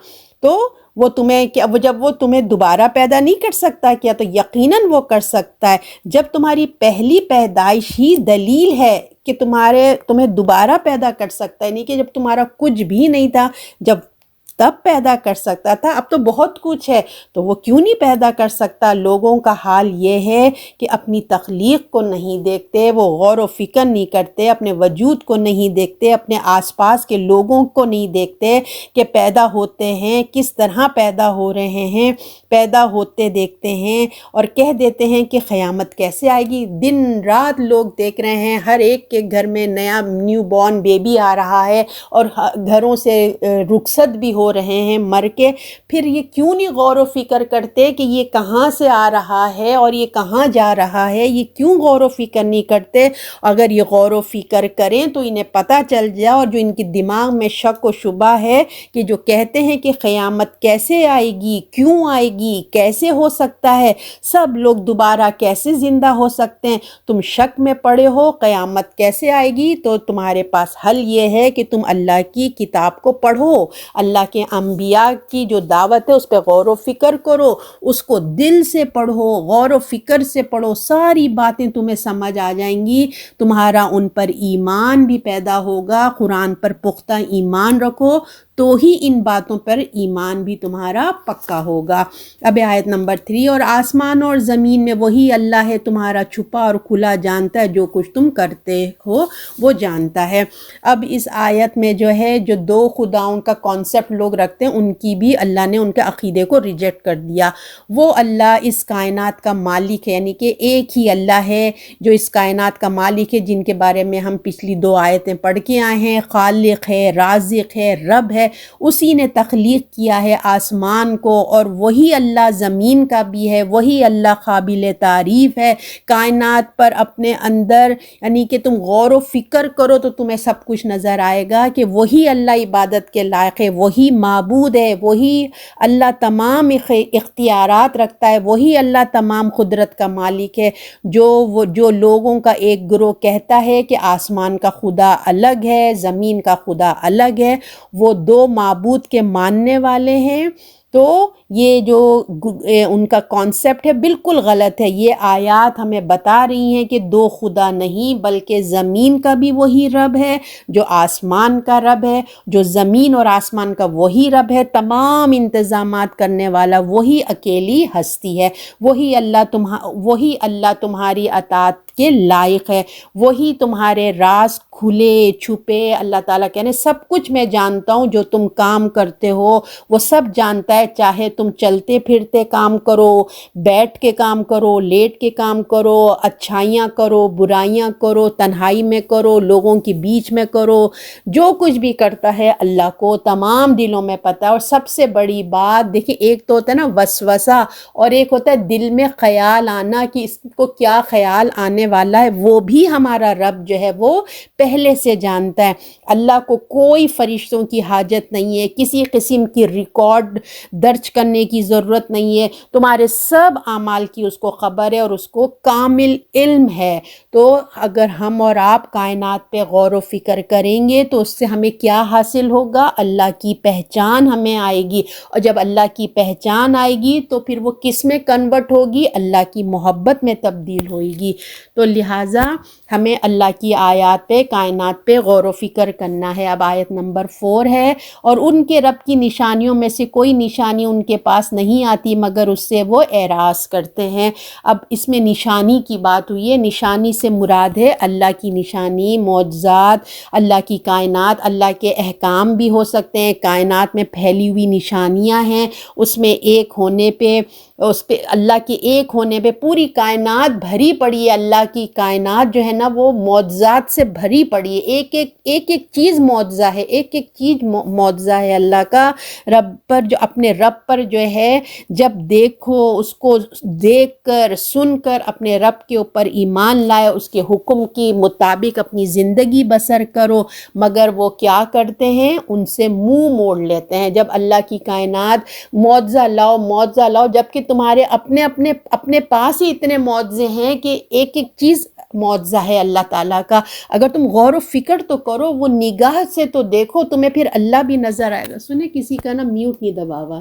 تو وہ تمہیں جب وہ تمہیں دوبارہ پیدا نہیں کر سکتا کیا، تو یقیناً وہ کر سکتا ہے۔ جب تمہاری پہلی پیدائش ہی دلیل ہے کہ تمہیں دوبارہ پیدا کر سکتا ہے، نہیں کہ جب تمہارا کچھ بھی نہیں تھا، جب تب پیدا کر سکتا تھا، اب تو بہت کچھ ہے، تو وہ کیوں نہیں پیدا کر سکتا؟ لوگوں کا حال یہ ہے کہ اپنی تخلیق کو نہیں دیکھتے، وہ غور و فکر نہیں کرتے، اپنے وجود کو نہیں دیکھتے، اپنے آس پاس کے لوگوں کو نہیں دیکھتے کہ پیدا ہوتے ہیں کس طرح پیدا ہو رہے ہیں، پیدا ہوتے دیکھتے ہیں اور کہہ دیتے ہیں کہ قیامت کیسے آئے گی۔ دن رات لوگ دیکھ رہے ہیں، ہر ایک کے گھر میں نیا نیو بورن بیبی آ رہا ہے، اور گھروں سے رخصت بھی ہو رہے ہیں مر کے، پھر یہ کیوں نہیں غور و فکر کرتے کہ یہ کہاں سے آ رہا ہے اور یہ کہاں جا رہا ہے؟ یہ کیوں غور و فکر نہیں کرتے؟ اگر یہ غور و فکر کریں تو انہیں پتہ چل جائے، اور جو ان کی دماغ میں شک و شبہ ہے کہ جو کہتے ہیں کہ قیامت کیسے آئے گی، کیوں آئے گی، کیسے ہو سکتا ہے، سب لوگ دوبارہ کیسے زندہ ہو سکتے ہیں، تم شک میں پڑے ہو قیامت کیسے آئے گی، تو تمہارے پاس حل یہ ہے کہ تم اللہ کی کتاب کو پڑھو، اللہ کے انبیاء کی جو دعوت ہے اس پہ غور و فکر کرو، اس کو دل سے پڑھو، غور و فکر سے پڑھو، ساری باتیں تمہیں سمجھ آ جائیں گی، تمہارا ان پر ایمان بھی پیدا ہوگا، قرآن پر پختہ ایمان رکھو تو ہی ان باتوں پر ایمان بھی تمہارا پکا ہوگا۔ اب آیت نمبر 3، اور آسمان اور زمین میں وہی اللہ ہے، تمہارا چھپا اور کھلا جانتا ہے، جو کچھ تم کرتے ہو وہ جانتا ہے۔ اب اس آیت میں جو ہے جو 2 خداؤں کا کانسیپٹ لوگ رکھتے ہیں، ان کی بھی اللہ نے ان کے عقیدے کو ریجیکٹ کر دیا۔ وہ اللہ اس کائنات کا مالک ہے، یعنی کہ ایک ہی اللہ ہے جو اس کائنات کا مالک ہے، جن کے بارے میں ہم پچھلی 2 آیتیں پڑھ کے آئے ہیں، خالق ہے، رازق ہے، رب ہے، ہے، اسی نے تخلیق کیا ہے آسمان کو، اور وہی اللہ زمین کا بھی ہے، وہی اللہ قابل تعریف ہے کائنات پر اپنے اندر، یعنی کہ تم غور و فکر کرو تو تمہیں سب کچھ نظر آئے گا کہ وہی اللہ عبادت کے لائق ہے، وہی معبود ہے، وہی اللہ تمام اختیارات رکھتا ہے، وہی اللہ تمام قدرت کا مالک ہے۔ جو لوگوں کا ایک گروہ کہتا ہے کہ آسمان کا خدا الگ ہے، زمین کا خدا الگ ہے، وہ دو معبود کے ماننے والے ہیں، تو یہ جو ان کا کانسیپٹ ہے بالکل غلط ہے۔ یہ آیات ہمیں بتا رہی ہیں کہ دو خدا نہیں بلکہ زمین کا بھی وہی رب ہے جو آسمان کا رب ہے، جو زمین اور آسمان کا وہی رب ہے، تمام انتظامات کرنے والا وہی اکیلی ہستی ہے، وہی اللہ تمہاری اطاعت کے لائق ہے، وہی تمہارے راز کھلے چھپے اللہ تعالیٰ کہنے سب کچھ میں جانتا ہوں، جو تم کام کرتے ہو وہ سب جانتا ہے، چاہے تم چلتے پھرتے کام کرو، بیٹھ کے کام کرو، لیٹ کے کام کرو، اچھائیاں کرو، برائیاں کرو، تنہائی میں کرو، لوگوں کے بیچ میں کرو، جو کچھ بھی کرتا ہے اللہ کو تمام دلوں میں پتہ ہے۔ اور سب سے بڑی بات دیکھیں، ایک تو ہوتا ہے نا وسوسہ، اور ایک ہوتا ہے دل میں خیال آنا کہ اس کو کیا خیال آنے والا ہے، وہ بھی ہمارا رب جو ہے وہ پہلے سے جانتا ہے۔ اللہ کو کوئی فرشتوں کی حاجت نہیں ہے، کسی قسم کی ریکارڈ درج کرنے کی ضرورت نہیں ہے، تمہارے سب اعمال کی اس کو خبر ہے اور اس کو کامل علم ہے۔ تو اگر ہم اور آپ کائنات پہ غور و فکر کریں گے تو اس سے ہمیں کیا حاصل ہوگا؟ اللہ کی پہچان ہمیں آئے گی، اور جب اللہ کی پہچان آئے گی تو پھر وہ کس میں کنورٹ ہوگی؟ اللہ کی محبت میں تبدیل ہوئے گی۔ تو لہٰذا ہمیں اللہ کی آیات پہ، کائنات پہ غور و فکر کرنا ہے۔ اب آیت نمبر 4 ہے، اور ان کے رب کی نشانیوں میں سے کوئی نشانی ان کے پاس نہیں آتی مگر اس سے وہ اعراض کرتے ہیں۔ اب اس میں نشانی کی بات ہوئی ہے، نشانی سے مراد ہے اللہ کی نشانی، معجزات، اللہ کی کائنات، اللہ کے احکام بھی ہو سکتے ہیں، کائنات میں پھیلی ہوئی نشانیاں ہیں، اس میں ایک ہونے پہ، اس پہ اللہ کے ایک ہونے پہ پوری کائنات بھری پڑی ہے، اللہ کی کائنات جو ہے نا وہ معجزات سے بھری پڑی ہے، ایک چیز معجزہ ہے، ایک چیز معجزہ ہے اللہ کا رب پر، جو اپنے رب پر جو ہے جب دیکھو، اس کو دیکھ کر سن کر اپنے رب کے اوپر ایمان لائے، اس کے حکم کے مطابق اپنی زندگی بسر کرو، مگر وہ کیا کرتے ہیں؟ ان سے منہ موڑ لیتے ہیں۔ جب اللہ کی کائنات معجزہ لاؤ، جبکہ تمہارے اپنے پاس ہی اتنے معجزے ہیں کہ ایک چیز معجزہ ہے اللہ تعالیٰ کا، اگر تم غور و فکر تو کرو، وہ نگاہ سے تو دیکھو، تمہیں پھر اللہ بھی نظر آئے گا۔ سنیں کسی کا نا میوٹ نہیں دبا ہوا،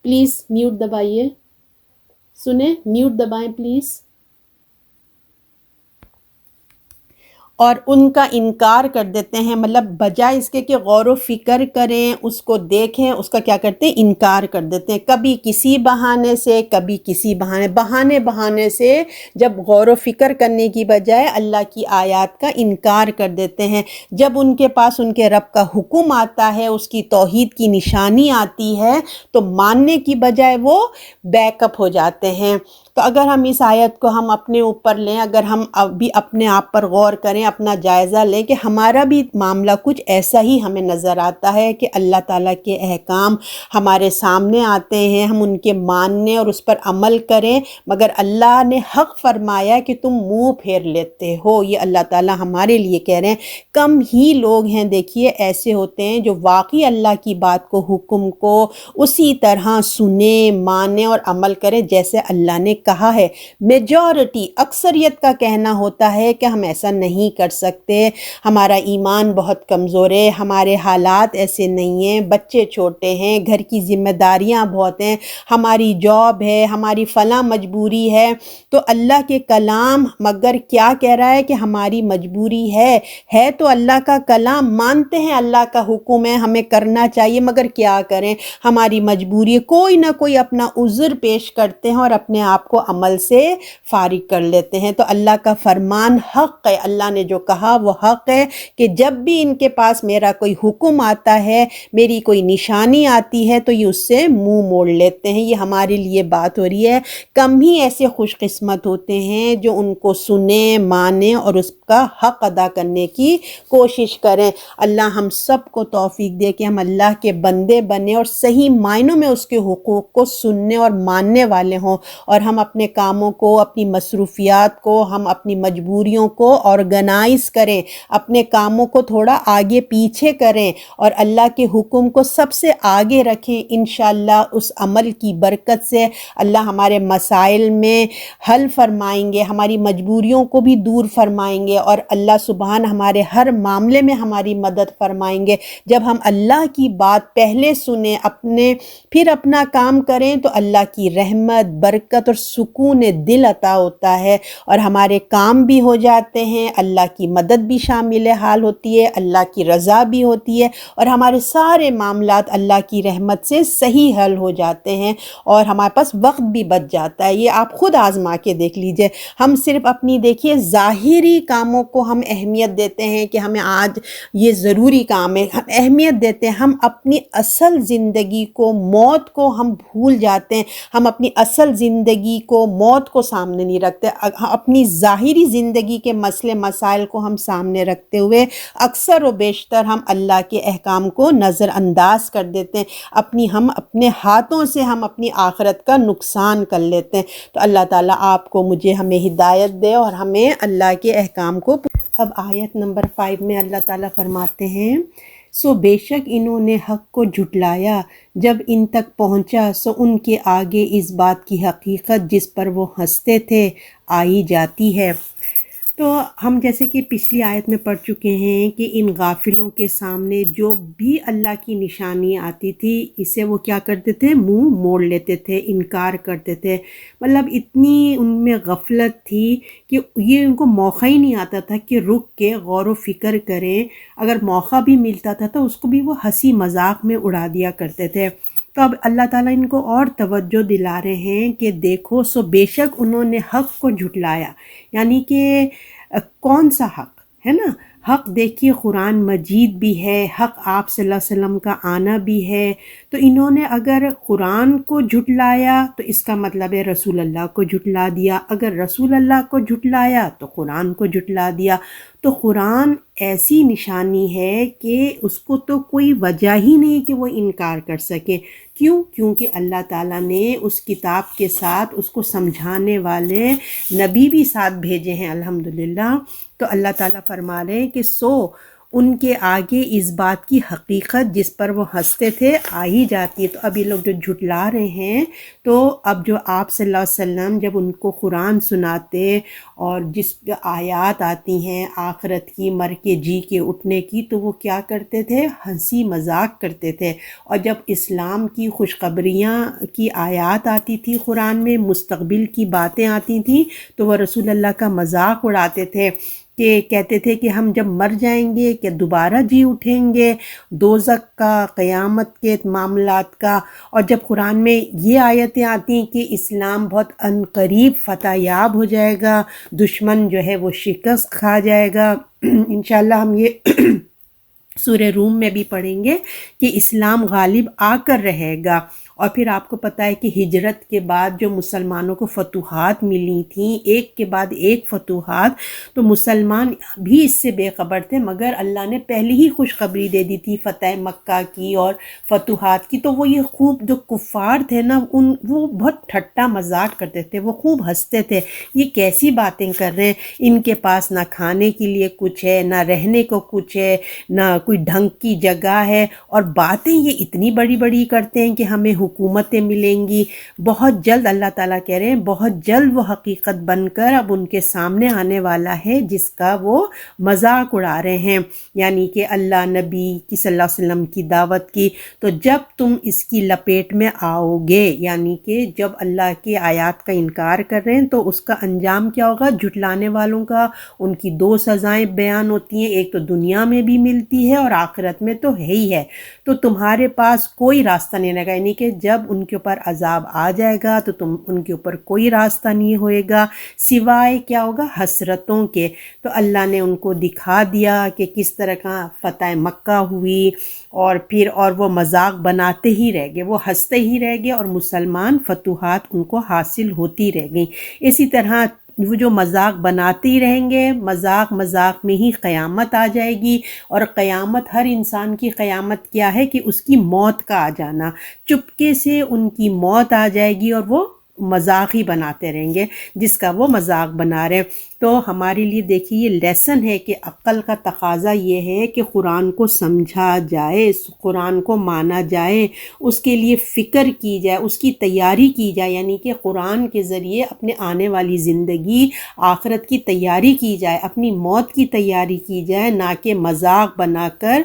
پلیز میوٹ دبائیے، سنیں میوٹ دبائیں پلیز۔ اور ان کا انکار کر دیتے ہیں، مطلب بجائے اس کے کہ غور و فکر کریں، اس کو دیکھیں، اس کا کیا کرتے ہیں؟ انکار کر دیتے ہیں، کبھی کسی بہانے سے، کبھی کسی بہانے سے، جب غور و فکر کرنے کی بجائے اللہ کی آیات کا انکار کر دیتے ہیں۔ جب ان کے پاس ان کے رب کا حکم آتا ہے، اس کی توحید کی نشانی آتی ہے، تو ماننے کی بجائے وہ بیک اپ ہو جاتے ہیں۔ تو اگر ہم اس آیت کو ہم اپنے اوپر لیں، اگر ہم ابھی اپنے آپ پر غور کریں، اپنا جائزہ لیں کہ ہمارا بھی معاملہ کچھ ایسا ہی ہمیں نظر آتا ہے کہ اللہ تعالیٰ کے احکام ہمارے سامنے آتے ہیں، ہم ان کے ماننے اور اس پر عمل کریں، مگر اللہ نے حق فرمایا کہ تم منہ پھیر لیتے ہو۔ یہ اللہ تعالیٰ ہمارے لیے کہہ رہے ہیں۔ کم ہی لوگ ہیں دیکھیے ایسے ہوتے ہیں جو واقعی اللہ کی بات کو، حکم کو اسی طرح سنیں، مانیں اور عمل کریں جیسے اللہ نے کہا ہے۔ میجورٹی، اکثریت کا کہنا ہوتا ہے کہ ہم ایسا نہیں کر سکتے، ہمارا ایمان بہت کمزور ہے، ہمارے حالات ایسے نہیں ہیں، بچے چھوٹے ہیں، گھر کی ذمہ داریاں بہت ہیں، ہماری جاب ہے، ہماری فلاں مجبوری ہے۔ تو اللہ کے کلام مگر کیا کہہ رہا ہے کہ ہماری مجبوری ہے تو اللہ کا کلام مانتے ہیں، اللہ کا حکم ہے، ہمیں کرنا چاہیے، مگر کیا کریں؟ ہماری مجبوری، کوئی نہ کوئی اپنا عذر پیش کرتے ہیں اور اپنے آپ کو کو عمل سے فارغ کر لیتے ہیں۔ تو اللہ کا فرمان حق ہے، اللہ نے جو کہا وہ حق ہے کہ جب بھی ان کے پاس میرا کوئی حکم آتا ہے، میری کوئی نشانی آتی ہے تو یہ اس سے منہ موڑ لیتے ہیں۔ یہ ہمارے لیے بات ہو رہی ہے۔ کم ہی ایسے خوش قسمت ہوتے ہیں جو ان کو سنیں، مانیں اور اس کا حق ادا کرنے کی کوشش کریں۔ اللہ ہم سب کو توفیق دے کہ ہم اللہ کے بندے بنیں اور صحیح معنوں میں اس کے حقوق کو سننے اور ماننے والے ہوں، اور ہم اپنے کاموں کو، اپنی مصروفیات کو، ہم اپنی مجبوریوں کو آرگنائز کریں، اپنے کاموں کو تھوڑا آگے پیچھے کریں اور اللہ کے حکم کو سب سے آگے رکھیں۔ انشاءاللہ اس عمل کی برکت سے اللہ ہمارے مسائل میں حل فرمائیں گے، ہماری مجبوریوں کو بھی دور فرمائیں گے، اور اللہ سبحان ہمارے ہر معاملے میں ہماری مدد فرمائیں گے۔ جب ہم اللہ کی بات پہلے سنیں، پھر اپنا کام کریں تو اللہ کی رحمت، برکت اور سکون دل عطا ہوتا ہے، اور ہمارے کام بھی ہو جاتے ہیں، اللہ کی مدد بھی شامل حال ہوتی ہے، اللہ کی رضا بھی ہوتی ہے، اور ہمارے سارے معاملات اللہ کی رحمت سے صحیح حل ہو جاتے ہیں، اور ہمارے پاس وقت بھی بچ جاتا ہے۔ یہ آپ خود آزما کے دیکھ لیجئے۔ ہم صرف اپنی دیکھیے ظاہری کاموں کو ہم اہمیت دیتے ہیں کہ ہمیں آج یہ ضروری کام ہے، ہم اہمیت دیتے ہیں، ہم اپنی اصل زندگی کو، موت کو ہم بھول جاتے ہیں، ہم اپنی اصل زندگی کو، موت کو سامنے نہیں رکھتے، اپنی ظاہری زندگی کے مسئلے مسائل کو ہم سامنے رکھتے ہوئے اکثر و بیشتر ہم اللہ کے احکام کو نظر انداز کر دیتے ہیں، ہم اپنے ہاتھوں سے ہم اپنی آخرت کا نقصان کر لیتے ہیں۔ تو اللہ تعالیٰ آپ کو، مجھے، ہمیں ہدایت دے اور ہمیں اللہ کے احکام کو۔ اب آیت نمبر 5 میں اللہ تعالیٰ فرماتے ہیں، سو بے شک انہوں نے حق کو جھٹلایا، جب ان تک پہنچا سو ان کے آگے اس بات کی حقیقت جس پر وہ ہنستے تھے آئی جاتی ہے۔ تو ہم جیسے کہ پچھلی آیت میں پڑھ چکے ہیں کہ ان غافلوں کے سامنے جو بھی اللہ کی نشانی آتی تھی، اسے وہ کیا کرتے تھے؟ منہ موڑ لیتے تھے، انکار کرتے تھے۔ مطلب اتنی ان میں غفلت تھی کہ یہ ان کو موقع ہی نہیں آتا تھا کہ رک کے غور و فکر کریں، اگر موقع بھی ملتا تھا تو اس کو بھی وہ ہنسی مذاق میں اڑا دیا کرتے تھے۔ تو اب اللہ تعالیٰ ان کو اور توجہ دلا رہے ہیں کہ دیکھو، سو بے شک انہوں نے حق کو جھٹلایا، یعنی کہ کون سا حق ہے نا؟ حق دیکھیے قرآن مجید بھی ہے، حق آپ صلی اللہ علیہ وسلم کا آنا بھی ہے۔ تو انہوں نے اگر قرآن کو جھٹلایا تو اس کا مطلب ہے رسول اللہ کو جھٹلا دیا، اگر رسول اللہ کو جھٹلایا تو قرآن کو جھٹلا دیا۔ تو قرآن ایسی نشانی ہے کہ اس کو تو کوئی وجہ ہی نہیں کہ وہ انکار کر سکے۔ کیوں؟ کیونکہ اللہ تعالیٰ نے اس کتاب کے ساتھ اس کو سمجھانے والے نبی بھی ساتھ بھیجے ہیں الحمدللہ۔ تو اللہ تعالیٰ فرما رہے ہیں کہ سو ان کے آگے اس بات کی حقیقت جس پر وہ ہنستے تھے آ ہی جاتی ہے۔ تو اب یہ لوگ جو جھٹلا رہے ہیں، تو اب جو آپ صلی اللہ علیہ وسلم جب ان کو قرآن سناتے اور جس آیات آتی ہیں آخرت کی، مر کے جی کے اٹھنے کی، تو وہ کیا کرتے تھے؟ ہنسی مذاق کرتے تھے۔ اور جب اسلام کی خوشخبریاں کی آیات آتی تھی قرآن میں، مستقبل کی باتیں آتی تھیں، تو وہ رسول اللہ کا مذاق اڑاتے تھے، کہ کہتے تھے کہ ہم جب مر جائیں گے کہ دوبارہ جی اٹھیں گے، دوزخ کا، قیامت کے معاملات کا۔ اور جب قرآن میں یہ آیتیں آتی ہیں کہ اسلام بہت عنقریب فتح یاب ہو جائے گا، دشمن جو ہے وہ شکست کھا جائے گا، انشاءاللہ ہم یہ سورہ روم میں بھی پڑھیں گے کہ اسلام غالب آ کر رہے گا۔ اور پھر آپ کو پتہ ہے کہ ہجرت کے بعد جو مسلمانوں کو فتوحات ملی تھیں، ایک کے بعد ایک فتوحات، تو مسلمان بھی اس سے بے خبر تھے، مگر اللہ نے پہلے ہی خوشخبری دے دی تھی فتح مکہ کی اور فتوحات کی۔ تو وہ یہ خوب، جو کفار تھے نا، وہ بہت ٹھٹا مذاق کرتے تھے، وہ خوب ہنستے تھے، یہ کیسی باتیں کر رہے ہیں، ان کے پاس نہ کھانے کے لیے کچھ ہے، نہ رہنے کو کچھ ہے، نہ کوئی ڈھنگ کی جگہ ہے، اور باتیں یہ اتنی بڑی بڑی کرتے ہیں کہ ہمیں حکومتیں ملیں گی بہت جلد۔ اللہ تعالیٰ کہہ رہے ہیں بہت جلد وہ حقیقت بن کر اب ان کے سامنے آنے والا ہے جس کا وہ مذاق اڑا رہے ہیں، یعنی کہ اللہ نبی کی صلی اللہ علیہ وسلم کی دعوت کی۔ تو جب تم اس کی لپیٹ میں آؤ گے، یعنی کہ جب اللہ کی آیات کا انکار کر رہے ہیں تو اس کا انجام کیا ہوگا؟ جھٹلانے والوں کا ان کی دو سزائیں بیان ہوتی ہیں، ایک تو دنیا میں بھی ملتی ہے اور آخرت میں تو ہے ہی ہے۔ تو تمہارے پاس کوئی راستہ نہیں رہے گا، یعنی کہ جب ان کے اوپر عذاب آ جائے گا تو تم ان کے اوپر کوئی راستہ نہیں ہوئے گا سوائے کیا ہوگا حسرتوں کے۔ تو اللہ نے ان کو دکھا دیا کہ کس طرح کا فتح مکہ ہوئی، اور وہ مذاق بناتے ہی رہ گئے، وہ ہنستے ہی رہ گئے، اور مسلمان فتوحات ان کو حاصل ہوتی رہ گئیں۔ اسی طرح وہ جو مذاق بناتے ہی رہیں گے، مذاق میں ہی قیامت آ جائے گی، اور قیامت، ہر انسان کی قیامت کیا ہے کہ اس کی موت کا آ جانا، چپکے سے ان کی موت آ جائے گی اور وہ مذاق ہی بناتے رہیں گے جس کا وہ مذاق بنا رہے ہیں۔ تو ہمارے لیے دیکھیے یہ لیسن ہے کہ عقل کا تقاضا یہ ہے کہ قرآن کو سمجھا جائے، قرآن کو مانا جائے، اس کے لیے فکر کی جائے، اس کی تیاری کی جائے، یعنی کہ قرآن کے ذریعے اپنے آنے والی زندگی آخرت کی تیاری کی جائے، اپنی موت کی تیاری کی جائے، نہ کہ مذاق بنا کر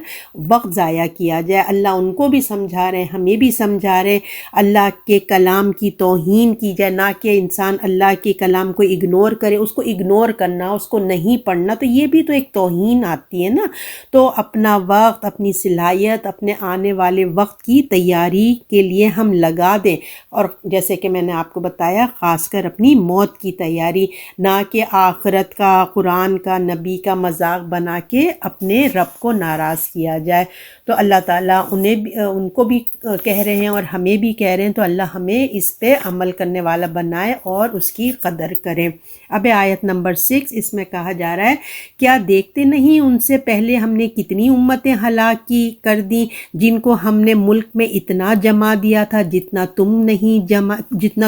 وقت ضائع کیا جائے۔ اللہ ان کو بھی سمجھا رہے ہیں، ہمیں بھی سمجھا رہے ہیں، اللہ کے کلام کی توہین کی جائے، نہ کہ انسان اللہ کے کلام کو اگنور کرے، اس کو اگنور کرنا، اس کو نہیں پڑھنا، تو یہ بھی تو ایک توہین آتی ہے نا۔ تو اپنا وقت، اپنی صلاحیت، اپنے آنے والے وقت کی تیاری کے لیے ہم لگا دیں، اور جیسے کہ میں نے آپ کو بتایا خاص کر اپنی موت کی تیاری، نہ کہ آخرت کا، قرآن کا، نبی کا مذاق بنا کے اپنے رب کو ناراض کیا جائے۔ تو اللہ تعالیٰ ان کو بھی کہہ رہے ہیں اور ہمیں بھی کہہ رہے ہیں، تو اللہ ہمیں اس پہ عمل کرنے والا بنائے اور اس کی قدر کریں۔ اب آیت نمبر 6، اس میں کہا جا رہا ہے کیا دیکھتے نہیں ان سے پہلے ہم نے کتنی امتیں ہلاک کر دیں جن کو ہم نے ملک میں اتنا جما دیا تھا جتنا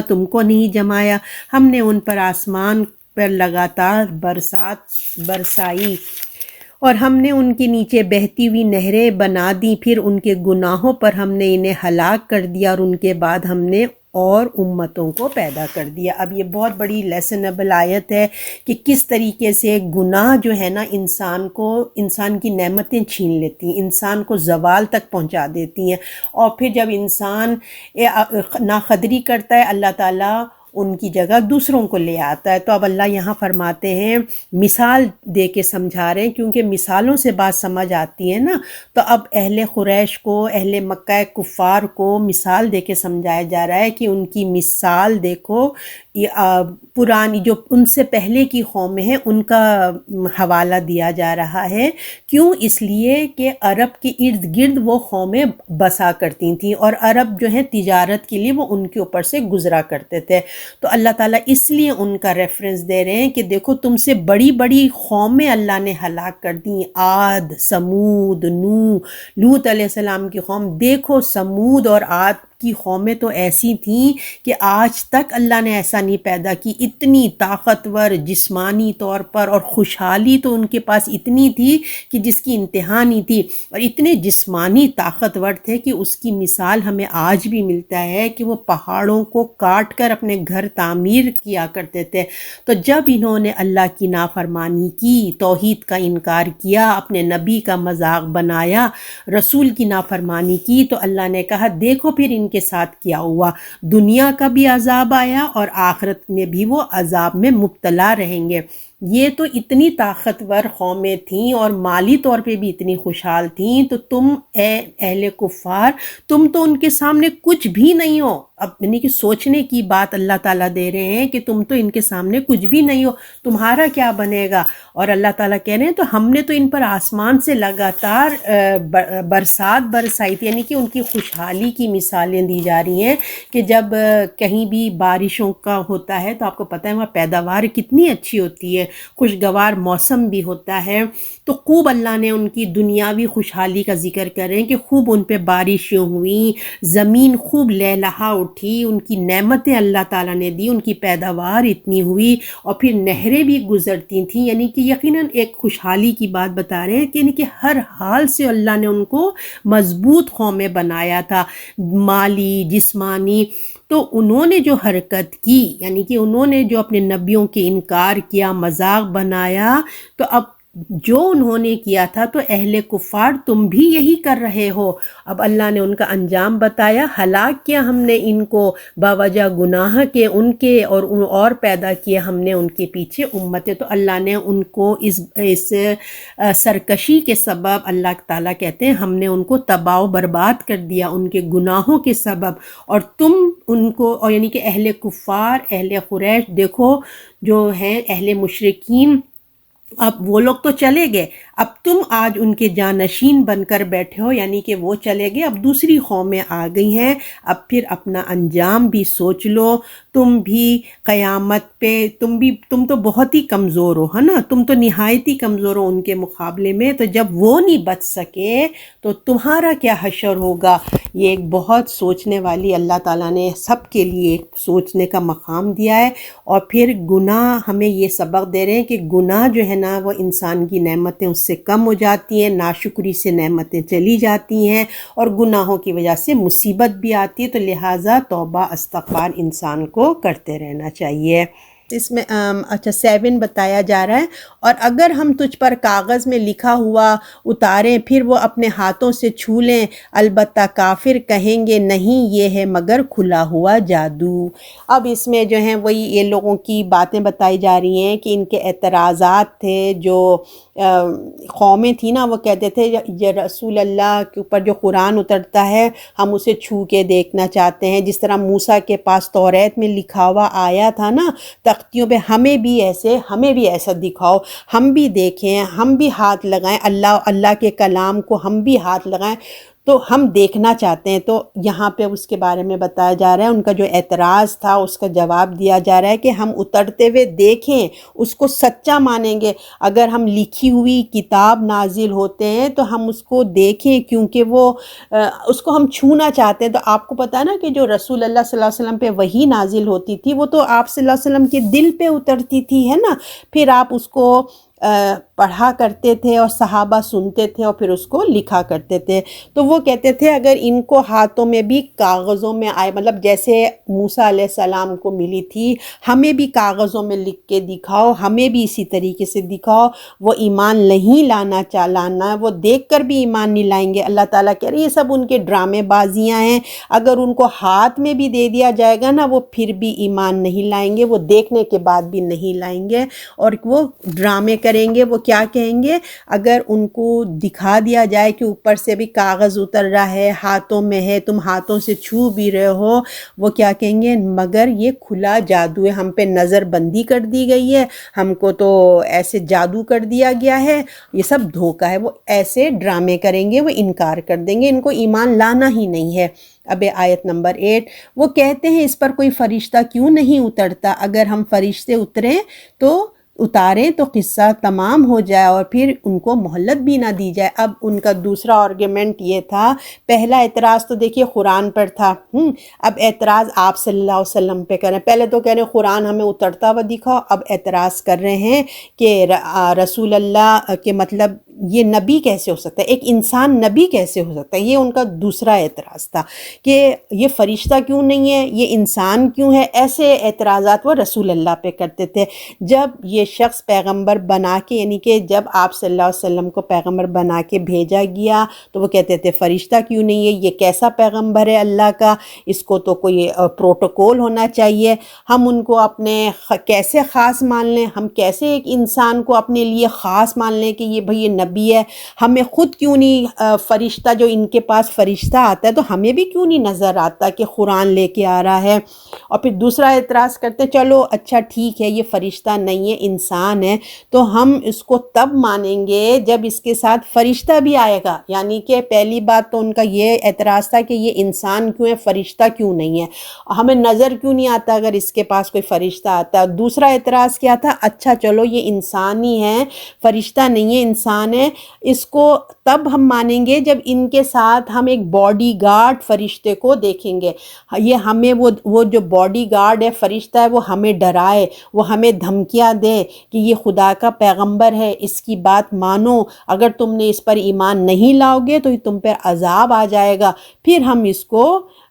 تم کو نہیں جمایا، ہم نے ان پر آسمان پر لگاتار برسات برسائی، اور ہم نے ان کے نیچے بہتی ہوئی نہریں بنا دیں، پھر ان کے گناہوں پر ہم نے انہیں ہلاک کر دیا، اور ان کے بعد ہم نے اور امتوں کو پیدا کر دیا۔ اب یہ بہت بڑی لیسنیبل آیت ہے کہ کس طریقے سے گناہ جو ہے نا انسان کی نعمتیں چھین لیتی ہیں، انسان کو زوال تک پہنچا دیتی ہیں، اور پھر جب انسان ناقدری کرتا ہے اللہ تعالیٰ ان کی جگہ دوسروں کو لے آتا ہے۔ تو اب اللہ یہاں فرماتے ہیں، مثال دے کے سمجھا رہے ہیں، کیونکہ مثالوں سے بات سمجھ آتی ہے نا، تو اب اہل قریش کو، اہل مکہ کفار کو مثال دے کے سمجھایا جا رہا ہے کہ ان کی مثال دیکھو، پرانی جو ان سے پہلے کی قومیں ہیں ان کا حوالہ دیا جا رہا ہے۔ کیوں؟ اس لیے کہ عرب کے ارد گرد وہ قومیں بسا کرتی تھیں، اور عرب جو ہیں تجارت کے لیے وہ ان کے اوپر سے گزرا کرتے تھے۔ تو اللہ تعالیٰ اس لیے ان کا ریفرنس دے رہے ہیں کہ دیکھو تم سے بڑی بڑی قومیں اللہ نے ہلاک کر دیں، عاد، سمود، نوح، لوط علیہ السلام کی قوم، دیکھو سمود اور عاد کی قومیں تو ایسی تھیں کہ آج تک اللہ نے ایسا نہیں پیدا کی، اتنی طاقتور جسمانی طور پر، اور خوشحالی تو ان کے پاس اتنی تھی کہ جس کی انتہا نہیں تھی، اور اتنے جسمانی طاقتور تھے کہ اس کی مثال ہمیں آج بھی ملتا ہے کہ وہ پہاڑوں کو کاٹ کر اپنے گھر تعمیر کیا کرتے تھے۔ تو جب انہوں نے اللہ کی نافرمانی کی، توحید کا انکار کیا، اپنے نبی کا مذاق بنایا، رسول کی نافرمانی کی، تو اللہ نے کہا دیکھو پھر ان کے ساتھ کیا ہوا، دنیا کا بھی عذاب آیا اور آخرت میں بھی وہ عذاب میں مبتلا رہیں گے۔ یہ تو اتنی طاقتور قومیں تھیں اور مالی طور پہ بھی اتنی خوشحال تھیں، تو تم اے اہل کفار، تم تو ان کے سامنے کچھ بھی نہیں ہو۔ اب یعنی کہ سوچنے کی بات اللہ تعالیٰ دے رہے ہیں کہ تم تو ان کے سامنے کچھ بھی نہیں ہو، تمہارا کیا بنے گا؟ اور اللہ تعالیٰ کہہ رہے ہیں تو ہم نے تو ان پر آسمان سے لگاتار برسات برسائی تھی، یعنی کہ ان کی خوشحالی کی مثالیں دی جا رہی ہیں کہ جب کہیں بھی بارشوں کا ہوتا ہے تو آپ کو پتہ ہے وہاں پیداوار کتنی اچھی ہوتی ہے، خوشگوار موسم بھی ہوتا ہے۔ تو خوب اللہ نے ان کی دنیاوی خوشحالی کا ذکر کر رہے ہیں کہ خوب ان پہ بارشیں ہوئیں، زمین خوب لہلہا اٹھی، ان کی نعمتیں اللہ تعالیٰ نے دی، ان کی پیداوار اتنی ہوئی، اور پھر نہریں بھی گزرتی تھیں، یعنی کہ یقیناً ایک خوشحالی کی بات بتا رہے ہیں کہ یعنی کہ ہر حال سے اللہ نے ان کو مضبوط قومیں بنایا تھا، مالی، جسمانی۔ تو انہوں نے جو حرکت کی، یعنی کہ انہوں نے جو اپنے نبیوں کے انکار کیا، مذاق بنایا، تو اب جو انہوں نے کیا تھا تو اہل کفار تم بھی یہی کر رہے ہو۔ اب اللہ نے ان کا انجام بتایا، ہلاک کیا ہم نے ان کو باوجہ گناہ کے ان کے، اور پیدا کیا ہم نے ان کے پیچھے امتیں۔ تو اللہ نے ان کو اس سرکشی کے سبب، اللہ تعالیٰ کہتے ہیں ہم نے ان کو تباہ و برباد کر دیا ان کے گناہوں کے سبب، اور تم ان کو، اور یعنی کہ اہل کفار، اہل قریش، دیکھو جو ہیں اہل مشرکین، اب وہ لوگ تو چلے گئے، اب تم آج ان کے جانشین بن کر بیٹھے ہو، یعنی کہ وہ چلے گئے، اب دوسری قومیں آ گئی ہیں، اب پھر اپنا انجام بھی سوچ لو۔ تم بھی قیامت پہ، تم تو بہت ہی کمزور ہو، ہے نا، تم تو نہایت ہی کمزور ہو ان کے مقابلے میں، تو جب وہ نہیں بچ سکے تو تمہارا کیا حشر ہوگا۔ یہ ایک بہت سوچنے والی، اللہ تعالیٰ نے سب کے لیے سوچنے کا مقام دیا ہے۔ اور پھر گناہ ہمیں یہ سبق دے رہے ہیں کہ گناہ جو ہے نا وہ انسان کی نعمتیں اس سے کم ہو جاتی ہیں، ناشکری سے نعمتیں چلی جاتی ہیں، اور گناہوں کی وجہ سے مصیبت بھی آتی ہے، تو لہٰذا توبہ استغفار انسان کو کرتے رہنا چاہیے۔ اس میں اچھا 7 بتایا جا رہا ہے، اور اگر ہم تجھ پر کاغذ میں لکھا ہوا اتاریں پھر وہ اپنے ہاتھوں سے چھو لیں، البتہ کافر کہیں گے نہیں یہ ہے مگر کھلا ہوا جادو۔ اب اس میں جو ہیں وہی یہ لوگوں کی باتیں بتائی جا رہی ہیں کہ ان کے اعتراضات تھے، جو قومیں تھیں نا وہ کہتے تھے یہ رسول اللہ کے اوپر جو قرآن اترتا ہے ہم اسے چھو کے دیکھنا چاہتے ہیں، جس طرح موسیٰ کے پاس توریت میں لکھا ہوا آیا تھا نا تختیوں پہ، ہمیں بھی ایسا دکھاؤ، ہم بھی دیکھیں، ہم بھی ہاتھ لگائیں، اللہ کے کلام کو ہم بھی ہاتھ لگائیں، تو ہم دیکھنا چاہتے ہیں۔ تو یہاں پہ اس کے بارے میں بتایا جا رہا ہے، ان کا جو اعتراض تھا اس کا جواب دیا جا رہا ہے کہ ہم اترتے ہوئے دیکھیں، اس کو سچا مانیں گے۔ اگر ہم لکھی ہوئی کتاب نازل ہوتے ہیں تو ہم اس کو دیکھیں، کیونکہ وہ اس کو ہم چھونا چاہتے ہیں۔ تو آپ کو پتہ ہے نا کہ جو رسول اللہ صلی اللہ علیہ وسلم پہ وحی نازل ہوتی تھی وہ تو آپ صلی اللہ علیہ وسلم کے دل پہ اترتی تھی، ہے نا، پھر آپ اس کو پڑھا کرتے تھے اور صحابہ سنتے تھے اور پھر اس کو لکھا کرتے تھے۔ تو وہ کہتے تھے اگر ان کو ہاتھوں میں بھی کاغذوں میں آئے، مطلب جیسے موسیٰ علیہ السلام کو ملی تھی، ہمیں بھی کاغذوں میں لکھ کے دکھاؤ، ہمیں بھی اسی طریقے سے دکھاؤ۔ وہ ایمان نہیں لانا، وہ دیکھ کر بھی ایمان نہیں لائیں گے۔ اللہ تعالیٰ کہہ رہے ہیں یہ سب ان کے ڈرامے بازیاں ہیں، اگر ان کو ہاتھ میں بھی دے دیا جائے گا نا وہ پھر بھی ایمان نہیں لائیں گے، وہ دیکھنے کے بعد بھی نہیں لائیں گے، اور وہ ڈرامے کریں گے۔ وہ کیا کہیں گے، اگر ان کو دکھا دیا جائے کہ اوپر سے بھی کاغذ اتر رہا ہے، ہاتھوں میں ہے، تم ہاتھوں سے چھو بھی رہے ہو، وہ کیا کہیں گے، مگر یہ کھلا جادو ہے، ہم پہ نظر بندی کر دی گئی ہے، ہم کو تو ایسے جادو کر دیا گیا ہے، یہ سب دھوکہ ہے۔ وہ ایسے ڈرامے کریں گے، وہ انکار کر دیں گے، ان کو ایمان لانا ہی نہیں ہے۔ اب آیت نمبر 8، وہ کہتے ہیں اس پر کوئی فرشتہ کیوں نہیں اترتا، اگر ہم فرشتے اتاریں تو قصہ تمام ہو جائے اور پھر ان کو مہلت بھی نہ دی جائے۔ اب ان کا دوسرا آرگیومنٹ یہ تھا، پہلا اعتراض تو دیکھیے قرآن پر تھا، اب اعتراض آپ صلی اللہ علیہ وسلم پہ کر رہے ہیں۔ پہلے تو کہہ رہے ہیں قرآن ہمیں اترتا ہوا دکھاؤ، اب اعتراض کر رہے ہیں کہ رسول اللہ کے مطلب یہ نبی کیسے ہو سکتا ہے، ایک انسان نبی کیسے ہو سکتا ہے، یہ ان کا دوسرا اعتراض تھا کہ یہ فرشتہ کیوں نہیں ہے، یہ انسان کیوں ہے۔ ایسے اعتراضات وہ رسول اللہ پہ کرتے تھے۔ جب یہ شخص پیغمبر بنا کے، یعنی کہ جب آپ صلی اللہ علیہ وسلم کو پیغمبر بنا کے بھیجا گیا تو وہ کہتے تھے فرشتہ کیوں نہیں ہے، یہ کیسا پیغمبر ہے اللہ کا، اس کو تو کوئی پروٹوکول ہونا چاہیے، ہم ان کو اپنے کیسے خاص مان لیں، ہم کیسے ایک انسان کو اپنے لیے خاص مان لیں کہ یہ بھئی یہ نبی ہے، ہمیں خود کیوں نہیں فرشتہ، جو ان کے پاس فرشتہ آتا ہے تو ہمیں بھی کیوں نہیں نظر آتا کہ قرآن لے کے آ رہا ہے۔ اور پھر دوسرا اعتراض کرتے چلو اچھا ٹھیک ہے یہ فرشتہ نہیں ہے انسان ہے، تو ہم اس کو تب مانیں گے جب اس کے ساتھ فرشتہ بھی آئے گا۔ یعنی کہ پہلی بات تو ان کا یہ اعتراض تھا کہ یہ انسان کیوں ہے، فرشتہ کیوں نہیں ہے، ہمیں نظر کیوں نہیں آتا اگر اس کے پاس کوئی فرشتہ آتا ہے۔ دوسرا اعتراض کیا تھا، اچھا چلو یہ انسان ہی ہے، فرشتہ نہیں ہے انسان ہے، اس کو تب ہم مانیں گے جب ان کے ساتھ ہم ایک باڈی گارڈ فرشتے کو دیکھیں گے، یہ ہمیں وہ جو باڈی گارڈ ہے فرشتہ ہے وہ ہمیں ڈرائے، وہ ہمیں دھمکیاں دے کہ یہ خدا کا پیغمبر ہے، اس کی بات مانو، اگر تم نے اس پر ایمان نہیں لاؤ گے تو تم پر عذاب آ جائے گا، پھر ہم اس کو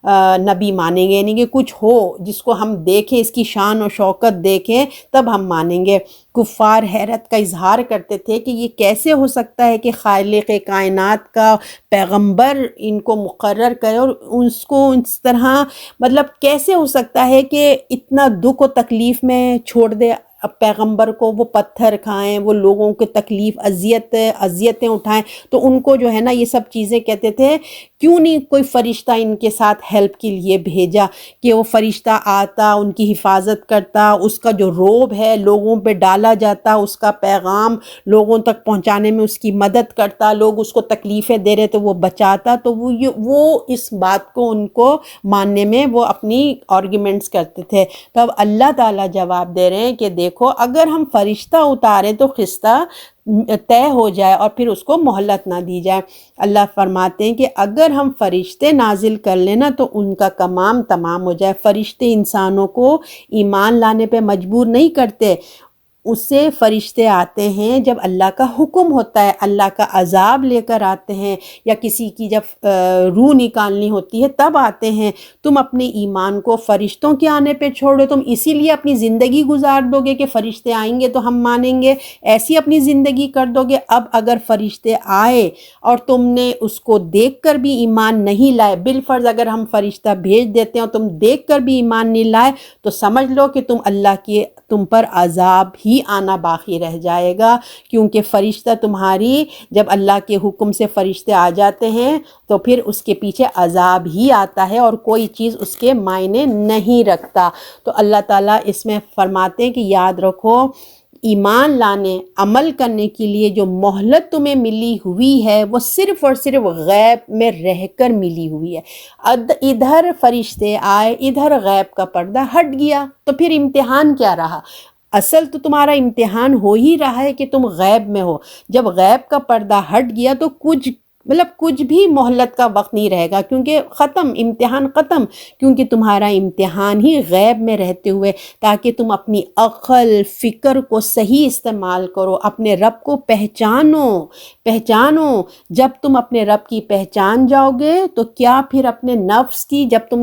نبی مانیں گے، یعنی کہ کچھ ہو جس کو ہم دیکھیں، اس کی شان و شوکت دیکھیں تب ہم مانیں گے۔ کفار حیرت کا اظہار کرتے تھے کہ یہ کیسے ہو سکتا ہے کہ خالق کائنات کا پیغمبر ان کو مقرر کرے اور اس کو اس طرح، مطلب کیسے ہو سکتا ہے کہ اتنا دکھ و تکلیف میں چھوڑ دے اب پیغمبر کو، وہ پتھر کھائیں، وہ لوگوں کے تکلیف اذیتیں اٹھائیں۔ تو ان کو جو ہے نا یہ سب چیزیں کہتے تھے کیوں نہیں کوئی فرشتہ ان کے ساتھ ہیلپ کے لیے بھیجا، کہ وہ فرشتہ آتا، ان کی حفاظت کرتا، اس کا جو روب ہے لوگوں پہ ڈالا جاتا، اس کا پیغام لوگوں تک پہنچانے میں اس کی مدد کرتا، لوگ اس کو تکلیفیں دے رہے تو وہ بچاتا۔ تو وہ اس بات کو ان کو ماننے میں وہ اپنی آرگیومنٹس کرتے تھے۔ تو اب اللہ تعالیٰ جواب دے رہے ہیں کہ دیکھو اگر ہم فرشتہ اتاریں تو قصہ طے ہو جائے اور پھر اس کو مہلت نہ دی جائے۔ اللہ فرماتے ہیں کہ اگر ہم فرشتے نازل کر لیں نا تو ان کا کمام تمام ہو جائے۔ فرشتے انسانوں کو ایمان لانے پہ مجبور نہیں کرتے، اس سے فرشتے آتے ہیں جب اللہ کا حکم ہوتا ہے، اللہ کا عذاب لے کر آتے ہیں، یا کسی کی جب روح نکالنی ہوتی ہے تب آتے ہیں۔ تم اپنے ایمان کو فرشتوں کے آنے پہ چھوڑو، تم اسی لیے اپنی زندگی گزار دو گے کہ فرشتے آئیں گے تو ہم مانیں گے، ایسی اپنی زندگی کر دو گے۔ اب اگر فرشتے آئے اور تم نے اس کو دیکھ کر بھی ایمان نہیں لائے، بالفرض اگر ہم فرشتہ بھیج دیتے ہیں اور تم دیکھ کر بھی ایمان نہیں لائے، تو سمجھ لو کہ تم پر عذاب ہی آنا باقی رہ جائے گا، کیونکہ فرشتہ تمہاری، جب اللہ کے حکم سے فرشتے آ جاتے ہیں تو پھر اس کے پیچھے عذاب ہی آتا ہے اور کوئی چیز اس کے معنی نہیں رکھتا۔ تو اللہ تعالیٰ اس میں فرماتے ہیں کہ یاد رکھو، ایمان لانے، عمل کرنے کے لیے جو مہلت تمہیں ملی ہوئی ہے وہ صرف اور صرف غیب میں رہ کر ملی ہوئی ہے۔ ادھر فرشتے آئے، ادھر غیب کا پردہ ہٹ گیا، تو پھر امتحان کیا رہا؟ اصل تو تمہارا امتحان ہو ہی رہا ہے کہ تم غیب میں ہو۔ جب غیب کا پردہ ہٹ گیا تو کچھ بھی مہلت کا وقت نہیں رہے گا، کیونکہ ختم، امتحان ختم، کیونکہ تمہارا امتحان ہی غیب میں رہتے ہوئے، تاکہ تم اپنی عقل فکر کو صحیح استعمال کرو، اپنے رب کو پہچانو۔ جب تم اپنے رب کی پہچان جاؤ گے تو کیا پھر اپنے نفس کی، جب تم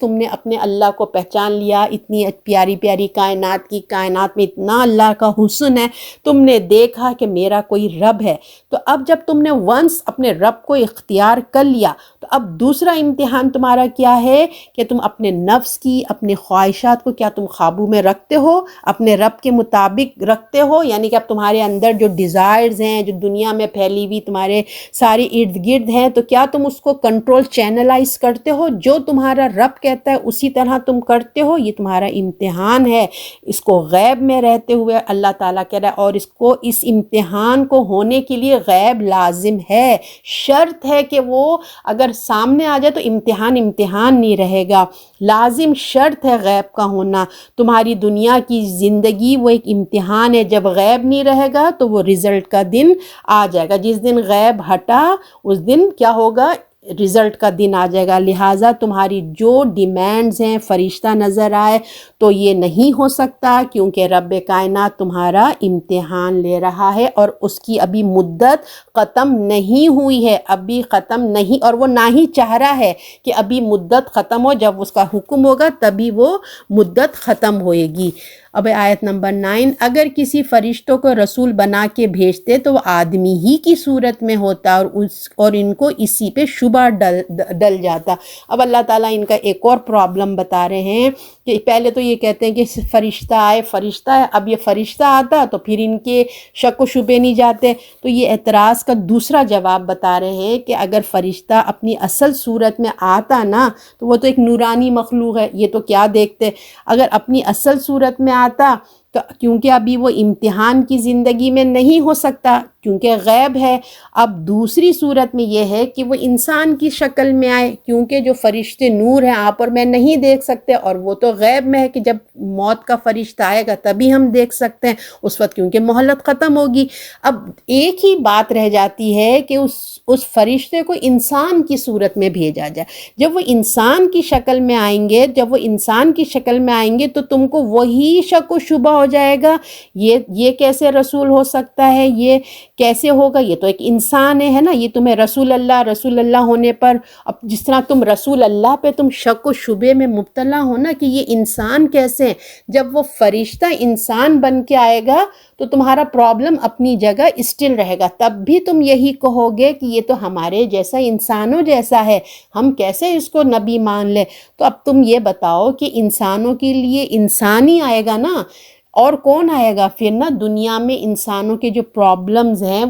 نے اپنے اللہ کو پہچان لیا، اتنی پیاری پیاری کائنات میں اتنا اللہ کا حسن ہے، تم نے دیکھا کہ میرا کوئی رب ہے، تو اب جب تم نے ونس اپنے رب کو اختیار کر لیا تو اب دوسرا امتحان تمہارا کیا ہے کہ تم اپنے نفس کی، اپنے خواہشات کو کیا تم قابو میں رکھتے ہو، اپنے رب کے مطابق رکھتے ہو؟ یعنی کہ اب تمہارے اندر جو ڈیزائرز ہیں، جو دنیا میں پھیلی ہوئی تمہارے سارے ارد گرد ہیں، تو کیا تم اس کو کنٹرول چینلائز کرتے ہو؟ جو تمہارا رب کہتا ہے اسی طرح تم کرتے ہو؟ یہ تمہارا امتحان ہے۔ اس کو غیب میں رہتے ہوئے اللہ تعالیٰ کہہ رہا ہے، اور اس امتحان کو ہونے کے لیے غیب لازم ہے، شرط ہے کہ وہ اگر سامنے آ جائے تو امتحان نہیں رہے گا، لازم شرط ہے غیب کا ہونا۔ تمہاری دنیا کی زندگی وہ ایک امتحان ہے، جب غیب نہیں رہے گا تو وہ رزلٹ کا دن آ جائے گا۔ جس دن غیب ہٹا اس دن کیا ہوگا؟ رزلٹ کا دن آ جائے گا۔ لہٰذا تمہاری جو ڈیمانڈز ہیں، فرشتہ نظر آئے تو یہ نہیں ہو سکتا، کیونکہ رب کائنات تمہارا امتحان لے رہا ہے اور اس کی ابھی مدت ختم نہیں ہوئی ہے، ابھی ختم نہیں، اور وہ نہ ہی چاہ رہا ہے کہ ابھی مدت ختم ہو، جب اس کا حکم ہوگا تبھی وہ مدت ختم ہوئے گی۔ اب آیت نمبر 9، اگر کسی فرشتوں کو رسول بنا کے بھیجتے تو وہ آدمی ہی کی صورت میں ہوتا اور ان کو اسی پہ شبہ ڈل جاتا۔ اب اللہ تعالیٰ ان کا ایک اور پرابلم بتا رہے ہیں کہ پہلے تو یہ کہتے ہیں کہ فرشتہ ہے، اب یہ فرشتہ آتا تو پھر ان کے شک و شبے نہیں جاتے۔ تو یہ اعتراض کا دوسرا جواب بتا رہے ہیں کہ اگر فرشتہ اپنی اصل صورت میں آتا نا تو وہ تو ایک نورانی مخلوق ہے، یہ تو کیا دیکھتے، اگر اپنی اصل صورت میں آتا تو کیونکہ ابھی وہ امتحان کی زندگی میں نہیں ہو سکتا، کیونکہ غیب ہے۔ اب دوسری صورت میں یہ ہے کہ وہ انسان کی شکل میں آئے، کیونکہ جو فرشتے نور ہیں آپ اور میں نہیں دیکھ سکتے، اور وہ تو غیب میں ہے کہ جب موت کا فرشتہ آئے گا تبھی ہم دیکھ سکتے ہیں، اس وقت کیونکہ مہلت ختم ہوگی۔ اب ایک ہی بات رہ جاتی ہے کہ اس فرشتے کو انسان کی صورت میں بھیجا جائے۔ جب وہ انسان کی شکل میں آئیں گے تو تم کو وہی شک و شبہ ہو جائے گا، یہ کیسے رسول ہو سکتا ہے، یہ کیسے ہوگا؟ یہ تو ایک انسان ہے نا، یہ تمہیں رسول اللہ ہونے پر، اب جس طرح تم رسول اللہ پہ تم شک و شبے میں مبتلا ہو نا کہ یہ انسان کیسے ہیں، جب وہ فرشتہ انسان بن کے آئے گا تو تمہارا پرابلم اپنی جگہ اسٹل رہے گا، تب بھی تم یہی کہو گے کہ یہ تو ہمارے جیسا انسانوں جیسا ہے، ہم کیسے اس کو نبی مان لیں؟ تو اب تم یہ بتاؤ کہ انسانوں کے لیے انسان ہی آئے گا نا، اور کون آئے گا پھر نا؟ دنیا میں انسانوں کے جو پرابلمز ہیں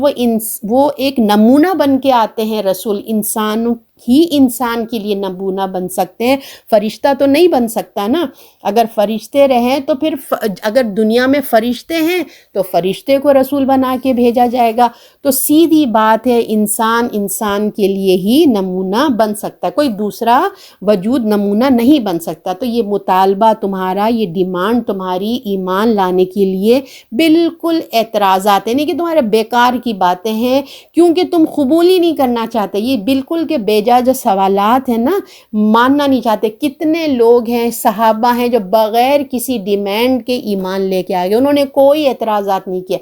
وہ ایک نمونہ بن کے آتے ہیں رسول، انسانوں ہی انسان کے لیے نمونہ بن سکتے ہیں، فرشتہ تو نہیں بن سکتا نا۔ اگر فرشتے رہیں تو پھر اگر دنیا میں فرشتے ہیں تو فرشتے کو رسول بنا کے بھیجا جائے گا، تو سیدھی بات ہے انسان کے لیے ہی نمونہ بن سکتا ہے، کوئی دوسرا وجود نمونہ نہیں بن سکتا۔ تو یہ مطالبہ تمہارا، یہ ڈیمانڈ تمہاری ایمان لانے کے لیے بالکل اعتراضات ہیں، نہیں کہ تمہارے بیکار کی باتیں ہیں کیونکہ تم قبول ہی نہیں کرنا چاہتے، یہ بالکل کہ بیجا جو سوالات ہیں نا، ماننا نہیں چاہتے۔ کتنے لوگ ہیں، صحابہ ہیں جو بغیر کسی ڈیمانڈ کے ایمان لے کے آگے، انہوں نے کوئی اعتراضات نہیں کیا،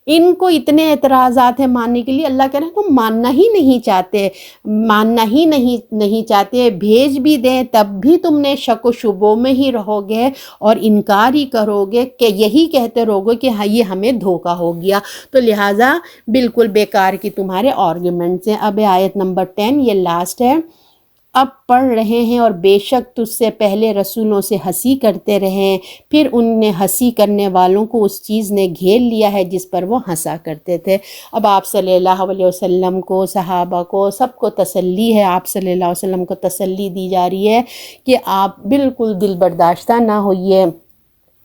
ان کو اتنے اعتراضات ہیں ماننے کے لیے، اللہ کہہ رہے ہیں تم ماننا ہی نہیں چاہتے، ماننا ہی نہیں چاہتے، بھیج بھی دیں تب بھی تم نے شک و شبوں میں ہی رہو گے اور انکار ہی کرو گے، کہ یہی کہتے رہو گے کہ ہاں یہ ہمیں دھوکہ ہو گیا۔ تو لہٰذا بالکل بیکار کی تمہارے آرگیومنٹس ہیں۔ اب آیت نمبر 10 یہ لاسٹ ہے۔ اب پڑھ رہے ہیں، اور بے شک تجھ سے پہلے رسولوں سے ہنسی کرتے رہیں، پھر ان نے ہنسی کرنے والوں کو اس چیز نے گھیر لیا ہے جس پر وہ ہنسا کرتے تھے۔ اب آپ صلی اللہ علیہ وسلم کو، صحابہ کو، سب کو تسلی ہے، آپ صلی اللہ علیہ وسلم کو تسلی دی جا رہی ہے کہ آپ بالکل دل برداشتہ نہ ہوئیے،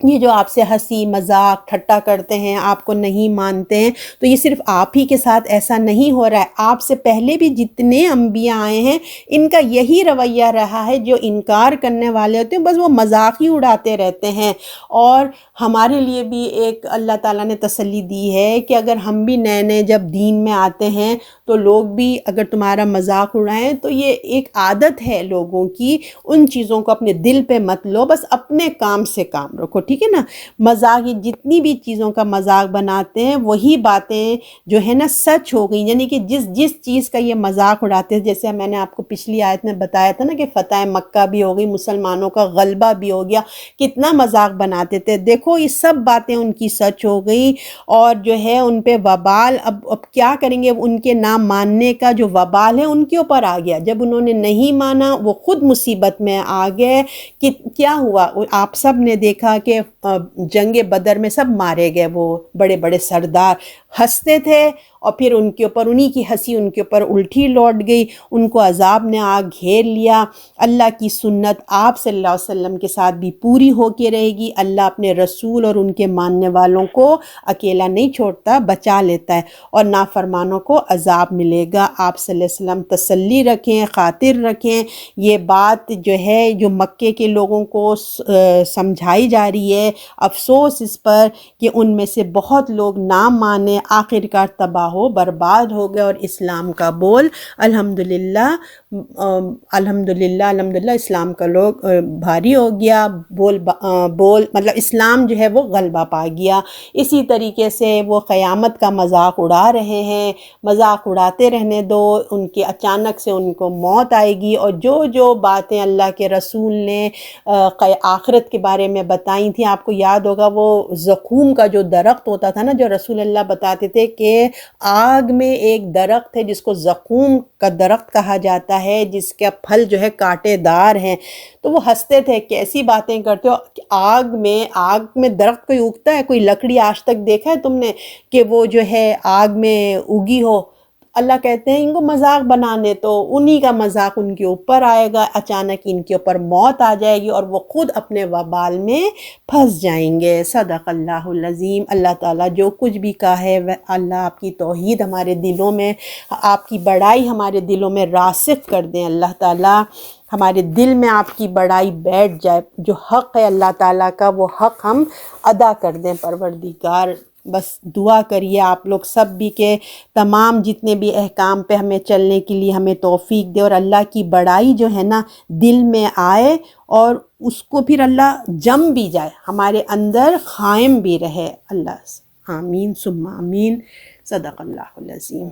یہ جو آپ سے ہنسی مذاق ٹھٹا کرتے ہیں، آپ کو نہیں مانتے ہیں، تو یہ صرف آپ ہی کے ساتھ ایسا نہیں ہو رہا ہے، آپ سے پہلے بھی جتنے انبیاء آئے ہیں ان کا یہی رویہ رہا ہے، جو انکار کرنے والے ہوتے ہیں بس وہ مذاق ہی اڑاتے رہتے ہیں۔ اور ہمارے لیے بھی ایک اللہ تعالیٰ نے تسلی دی ہے کہ اگر ہم بھی نئے نئے جب دین میں آتے ہیں تو لوگ بھی اگر تمہارا مذاق اڑائیں تو یہ ایک عادت ہے لوگوں کی، ان چیزوں کو اپنے دل پہ مت لو، بس اپنے کام سے کام رکھو، ٹھیک ہے نا۔ مذاق، جتنی بھی چیزوں کا مذاق بناتے ہیں وہی باتیں جو ہے نا سچ ہو گئی، یعنی کہ جس چیز کا یہ مذاق اڑاتے ہیں، جیسے میں نے آپ کو پچھلی آیت میں بتایا تھا نا کہ فتح مکہ بھی ہو گئی، مسلمانوں کا غلبہ بھی ہو گیا، کتنا مذاق بناتے تھے، دیکھو یہ سب باتیں ان کی سچ ہو گئی، اور جو ہے ان پہ وبال، اب کیا کریں گے، ان کے نہ ماننے کا جو وبال ہے ان کے اوپر آ گیا، جب انہوں نے نہیں مانا وہ خود مصیبت میں آ گئے۔ کہ کیا ہوا، آپ سب نے دیکھا کہ جنگ بدر میں سب مارے گئے، وہ بڑے بڑے سردار ہنستے تھے اور پھر ان کے اوپر انہی کی ہنسی ان کے اوپر الٹی لوٹ گئی، ان کو عذاب نے آ گھیر لیا۔ اللہ کی سنت آپ صلی اللہ علیہ وسلم کے ساتھ بھی پوری ہو کے رہے گی، اللہ اپنے رسول اور ان کے ماننے والوں کو اکیلا نہیں چھوڑتا، بچا لیتا ہے، اور نافرمانوں کو عذاب ملے گا۔ آپ صلی اللہ علیہ وسلم تسلی رکھیں، خاطر رکھیں، یہ بات جو ہے جو مکے کے لوگوں کو سمجھائی جا رہی ہے، افسوس اس پر کہ ان میں سے بہت لوگ نہ مانے، آخرکار تباہ و برباد ہو گئے، اور اسلام کا بول الحمدللہ الحمدللہ اسلام کا لوگ بھاری ہو گیا، بول مطلب اسلام جو ہے وہ غلبہ پا گیا۔ اسی طریقے سے وہ قیامت کا مذاق اڑا رہے ہیں، مذاق اڑاتے رہنے دو، ان کے اچانک سے ان کو موت آئے گی، اور جو باتیں اللہ کے رسول نے آخرت کے بارے میں بتائی تھیں، آپ کو یاد ہوگا وہ زقوم کا جو درخت ہوتا تھا نا، جو رسول اللہ بتاتے تھے کہ آگ میں ایک درخت ہے جس کو زقوم کا درخت کہا جاتا ہے، جس کا پھل جو ہے کانٹے دار ہیں، تو وہ ہنستے تھے کیسی باتیں کرتے ہو، آگ میں درخت کوئی اگتا ہے، کوئی لکڑی آج تک دیکھا ہے تم نے کہ وہ جو ہے آگ میں اگی ہو؟ اللہ کہتے ہیں ان کو مذاق بنانے تو انہی کا مذاق ان کے اوپر آئے گا، اچانک ان کے اوپر موت آ جائے گی اور وہ خود اپنے وبال میں پھنس جائیں گے۔ صدق اللہ العظیم۔ اللہ تعالیٰ جو کچھ بھی کہا ہے، اللہ آپ کی توحید ہمارے دلوں میں، آپ کی بڑائی ہمارے دلوں میں راسخ کر دیں، اللہ تعالیٰ ہمارے دل میں آپ کی بڑائی بیٹھ جائے، جو حق ہے اللہ تعالیٰ کا وہ حق ہم ادا کر دیں پروردگار۔ بس دعا کریے آپ لوگ سب بھی کہ تمام جتنے بھی احکام پہ ہمیں چلنے کے لیے ہمیں توفیق دے، اور اللہ کی بڑائی جو ہے نا دل میں آئے، اور اس کو پھر اللہ جم بھی جائے، ہمارے اندر قائم بھی رہے۔ اللہ آمین ثم آمین۔ صدق اللہ العظیم.